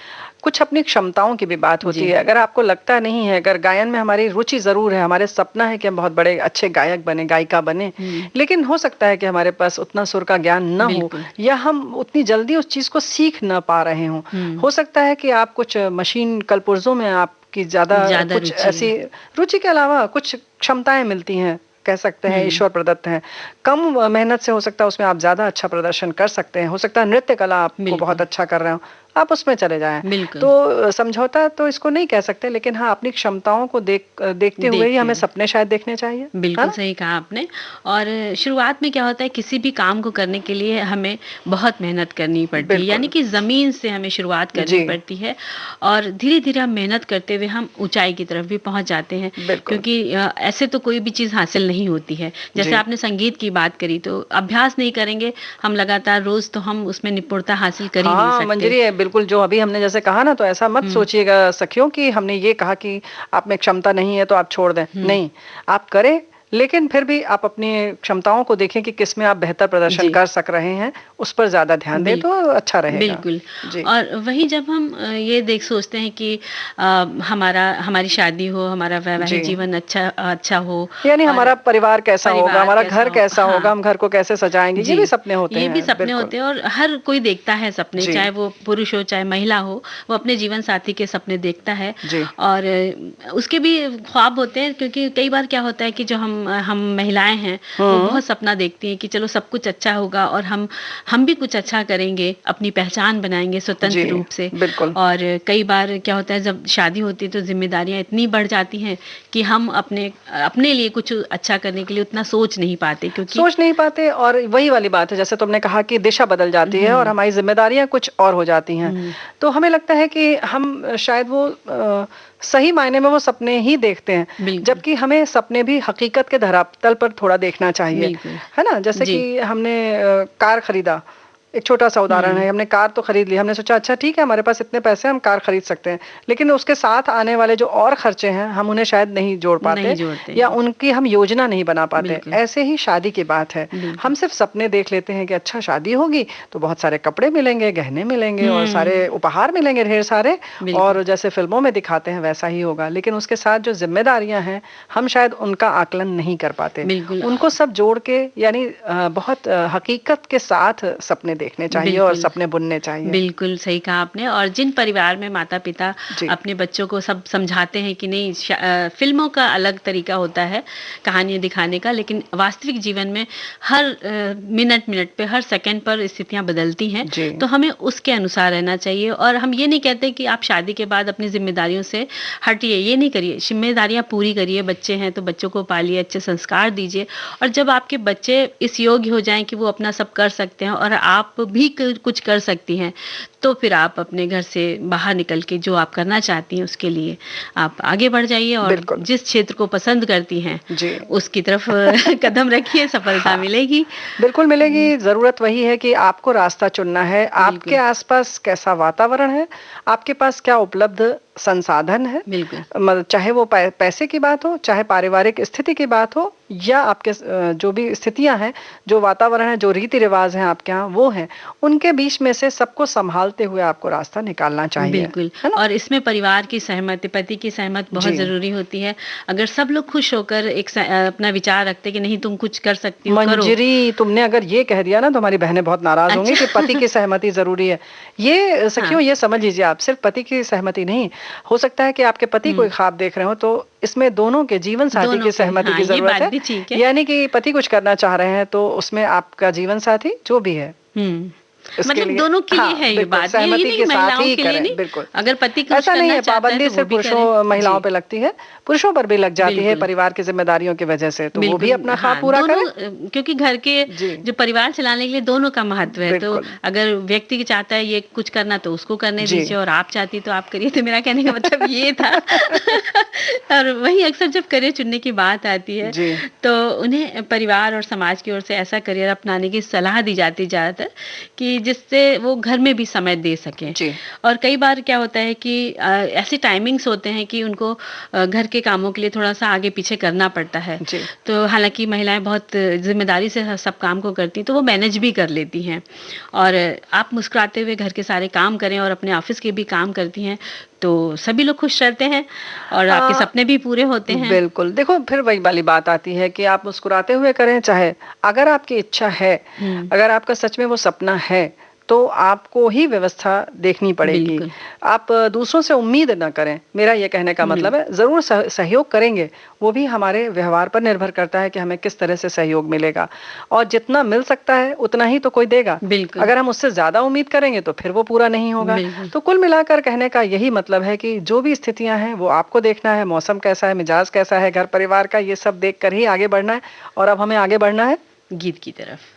कुछ अपनी क्षमताओं की भी बात होती जी। है। अगर आपको लगता नहीं है, अगर गायन में हमारी रुचि ज़रूर है, हमारे सपना है कि हम बहुत बड़े अच्छे गायक बने, गायिका बने, लेकिन हो सकता है कि हमारे पास उतना सुर का ज्ञान ना हो, बिल्कुल। या हम उतनी जल्दी उस चीज़ को सीख ना पा रहे हों। हो सकता है कि आप कुछ मशीन कलपुर्जों में आपकी ज़्यादा ज़्यादा कुछ रुचि है। ऐसी रुचि के अलावा कुछ क्षमताएँ मिलती हैं, कह सकते हैं ईश्वर प्रदत्त हैं। कम मेहनत से हो सकता है उसमें आप ज़्यादा अच्छा प्रदर्शन कर सकते हैं। हो सकता है नृत्य कला आपको बिल्कुल। बहुत अच्छा कर रहे हो, आप उसमें चले जाएँ। बिल्कुल। तो समझौता तो इसको नहीं कह सकते, लेकिन हाँ, अपनी क्षमताओं को देखते हुए ही हमें सपने शायद देखने चाहिए। है बिल्कुल ना? सही कहा आपने। और शुरुआत में क्या होता है, किसी भी काम को करने के लिए हमें बहुत मेहनत करनी पड़ती है, बिल्कुल। यानी कि ज़मीन से हमें शुरुआत करनी जी। पड़ती है, और धीरे-धीरे हम मेहनत करते हुए हम ऊँचाई की तरफ भी पहुँच जाते हैं। बिल्कुल। क्योंकि ऐसे तो कोई भी चीज़ हासिल नहीं होती है। जैसे जी। आपने संगीत की बात करी, तो अभ्यास नहीं करेंगे हम लगातार रोज़, तो हम उसमें निपुणता हासिल कर ही नहीं हाँ, सकते। मंजरी बिल्कुल, जो अभी हमने जैसे कहा ना, तो ऐसा मत सोचिएगा सखियों कि हमने ये कहा कि आप में क्षमता नहीं है तो आप छोड़ दें। नहीं, आप करें, लेकिन फिर भी आप अपनी क्षमताओं को देखें कि किसमें आप बेहतर प्रदर्शन जी। कर सक रहे हैं, उस पर ज़्यादा ध्यान दें तो अच्छा रहेगा। बिल्कुल। जी। और वहीं जब हम ये सोचते हैं कि हमारी शादी हो, हमारा जी। वैवाहिक जीवन अच्छा हो, यानी और हमारा परिवार कैसा होगा, परिवार हमारा कैसा घर हो, कैसा होगा, हाँ। हम घर को कैसे सजाएँगे, ये जी, भी सपने होते ये भी हैं। सपने बिल्कुल। होते हैं, और हर कोई देखता है सपने, जी। चाहे वो पुरुष हो, चाहे महिला हो, वो अपने जीवन साथी के सपने देखता है। जी। और उसके भी ख्वाब होते हैं, क्योंकि कई बार क्या होता है कि जो हम महिलाएँ हैं, वो बहुत सपना देखती हैं कि चलो सब कुछ अच्छा होगा, और हम भी कुछ अच्छा करेंगे, अपनी पहचान बनाएँगे स्वतंत्र जी, रूप से। बिल्कुल। और कई बार क्या होता है, जब शादी होती है तो ज़िम्मेदारियाँ इतनी बढ़ जाती हैं कि हम अपने लिए कुछ अच्छा करने के लिए उतना सोच नहीं पाते, क्योंकि सोच नहीं पाते, और वही वाली बात है, जैसे तुमने कहा कि दिशा बदल जाती है और हमारी ज़िम्मेदारियाँ कुछ और हो जाती हैं। तो हमें लगता है कि हम शायद वो सही मायने में वो सपने ही देखते हैं, जबकि हमें सपने भी हकीकत के धरातल पर थोड़ा देखना चाहिए, है ना। जैसे कि हमने कार खरीदा, एक छोटा सा उदाहरण है, हमने कार तो खरीद ली, हमने सोचा अच्छा ठीक है हमारे पास इतने पैसे हम कार खरीद सकते हैं, लेकिन उसके साथ आने वाले जो और खर्चे हैं हम उन्हें शायद नहीं जोड़ पाते या उनकी हम योजना नहीं बना पाते। ऐसे ही शादी की बात है, हम सिर्फ सपने देख लेते हैं कि अच्छा शादी होगी तो बहुत सारे कपड़े मिलेंगे, गहने मिलेंगे और सारे उपहार मिलेंगे ढेर सारे, और जैसे फिल्मों में दिखाते हैं वैसा ही होगा, लेकिन उसके साथ जो जिम्मेदारियां हैं हम शायद उनका आकलन नहीं कर पाते। उनको सब जोड़ के यानी बहुत हकीकत के साथ सपने देखने चाहिए और सपने बुनने चाहिए। बिल्कुल सही कहा आपने। और जिन परिवार में माता पिता अपने बच्चों को सब समझाते हैं कि नहीं, फिल्मों का अलग तरीका होता है कहानियां दिखाने का, लेकिन वास्तविक जीवन में हर मिनट मिनट पे, हर सेकंड पर स्थितियां बदलती हैं, तो हमें उसके अनुसार रहना चाहिए। और हम ये नहीं कहते कि आप शादी के बाद अपनी जिम्मेदारियों से हटिए, ये नहीं करिए, जिम्मेदारियां पूरी करिए। बच्चे हैं तो बच्चों को पालिए, अच्छे संस्कार दीजिए, और जब आपके बच्चे इस योग्य हो जाएं कि वो अपना सब कर सकते हैं और आप भी कुछ कर सकती हैं, तो फिर आप अपने घर से बाहर निकल के जो आप करना चाहती हैं उसके लिए आप आगे बढ़ जाइए, और जिस क्षेत्र को पसंद करती हैं उसकी तरफ कदम रखिए, सफलता मिलेगी। बिल्कुल मिलेगी। जरूरत वही है कि आपको रास्ता चुनना है। आपके आसपास कैसा वातावरण है, आपके पास क्या उपलब्ध संसाधन है, चाहे वो पैसे की बात हो, चाहे पारिवारिक स्थिति की बात हो, या आपके जो भी स्थितियां हैं, जो वातावरण है, जो रीति रिवाज हैं आपके यहाँ वो हैं, उनके बीच में से सबको संभालते हुए आपको रास्ता निकालना चाहिए। बिल्कुल। और इसमें परिवार की सहमति, पति की सहमति बहुत जरूरी होती है। अगर सब लोग खुश होकर एक अपना विचार रखते कि नहीं तुम कुछ कर सकती हो, मंजरी तुमने अगर ये कह दिया ना तो हमारी बहनें बहुत नाराज होंगी कि पति की सहमति जरूरी है। ये सखियों ये समझ लीजिए आप, सिर्फ पति की सहमति नहीं, हो सकता है कि आपके पति कोई ख्वाब देख रहे हो, तो इसमें दोनों के जीवन साथी की सहमति की जरूरत है। यानी कि पति कुछ करना चाह रहे हैं तो उसमें आपका जीवन साथी जो भी है मतलब दोनों के लिए है ये बात, सहमति के साथ ही करें। बिल्कुल, अगर पति कुछ ऐसा नहीं है पाबंदी सिर्फ पुरुषों महिलाओं पे लगती है, पुरुषों पर भी लग जाती है परिवार की जिम्मेदारियों की वजह से, तो वो भी अपना ख्वाब पूरा करें, क्योंकि घर के जो परिवार चलाने के लिए दोनों का महत्व है। तो अगर व्यक्ति चाहता है ये कुछ करना तो उसको करने दीजिए, और आप चाहती तो आप करिए। तो मेरा कहने का मतलब ये था। और वही अक्सर जब करियर चुनने की बात आती है तो उन्हें परिवार और समाज की ओर से ऐसा करियर अपनाने की सलाह दी जाती ज्यादातर कि जिससे वो घर में भी समय दे सकें। और कई बार क्या होता है कि ऐसे टाइमिंग्स होते हैं कि उनको घर के कामों के लिए थोड़ा सा आगे पीछे करना पड़ता है। तो हालांकि महिलाएं बहुत जिम्मेदारी से सब काम को करती हैं, तो वो मैनेज भी कर लेती हैं। और आप मुस्कुराते हुए घर के सारे काम करें और अपने ऑफिस के भी काम करती हैं तो सभी लोग खुश रहते हैं और आपके सपने भी पूरे होते हैं। बिल्कुल, देखो फिर वही वाली बात आती है कि आप मुस्कुराते हुए करें, चाहे अगर आपकी इच्छा है, अगर आपका सच में वो सपना है तो आपको ही व्यवस्था देखनी पड़ेगी। आप दूसरों से उम्मीद न करें, मेरा ये कहने का मतलब है। जरूर सहयोग करेंगे, वो भी हमारे व्यवहार पर निर्भर करता है कि हमें किस तरह से सहयोग मिलेगा, और जितना मिल सकता है उतना ही तो कोई देगा। अगर हम उससे ज्यादा उम्मीद करेंगे तो फिर वो पूरा नहीं होगा। तो कुल मिलाकर कहने का यही मतलब है कि जो भी स्थितियां हैं वो आपको देखना है, मौसम कैसा है, मिजाज कैसा है, घर परिवार का, ये सब देख कर ही आगे बढ़ना है। और अब हमें आगे बढ़ना है गीत की तरफ।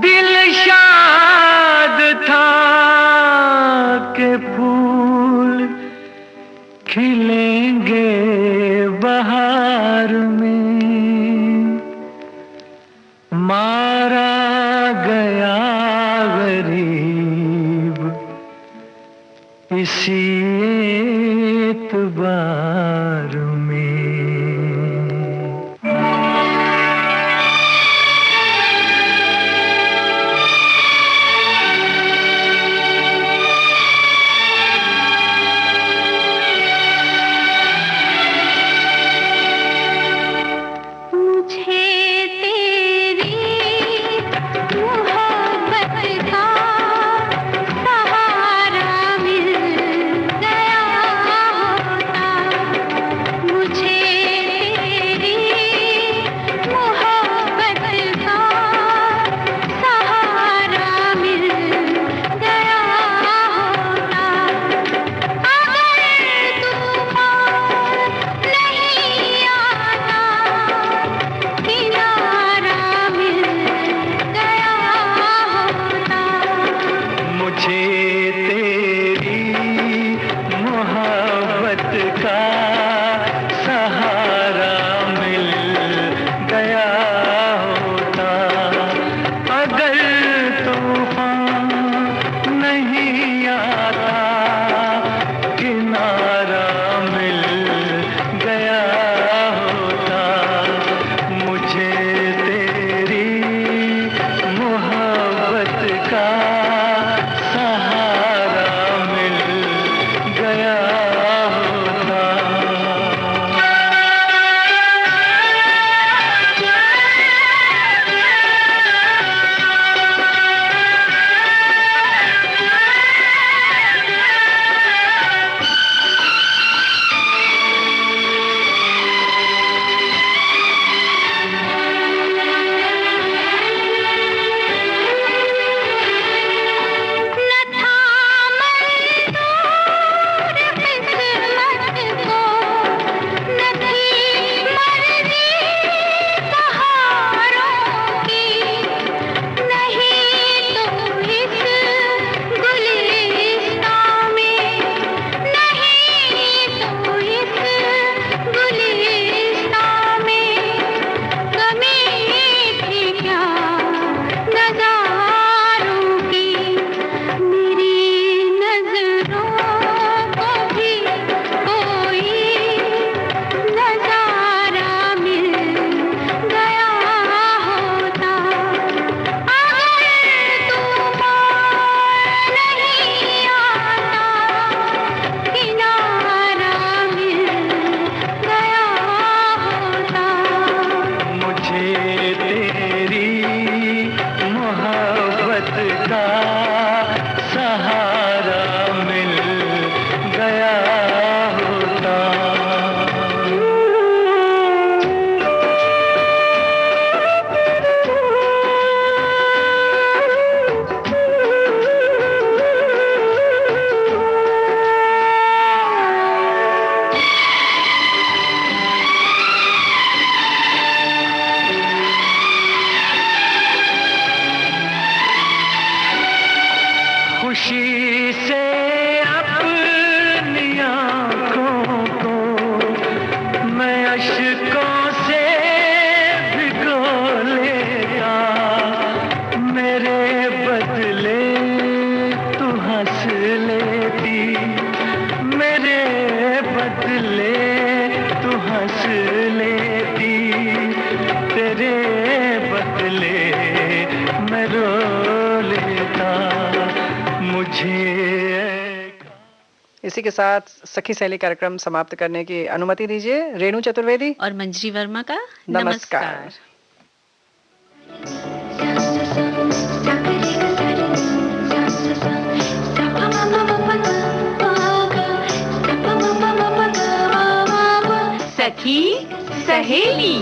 दिल शाद था के फूल खिलेंगे बहार में, मारा गया गरीब इसी एतबार में। तेरी मोहब्बत का सहारा मिल गया होता। खुशी से अपनी आँखों को मैं अश्कों से भिगो लेता, मेरे बदले तू हंस लेती, मेरे बदले तू हंस लेती, तेरे बदले मैं रो लेता। इसी के साथ सखी सहेली कार्यक्रम समाप्त करने की अनुमति दीजिए। रेणु चतुर्वेदी और मंजरी वर्मा का नमस्कार। सखी सहेली।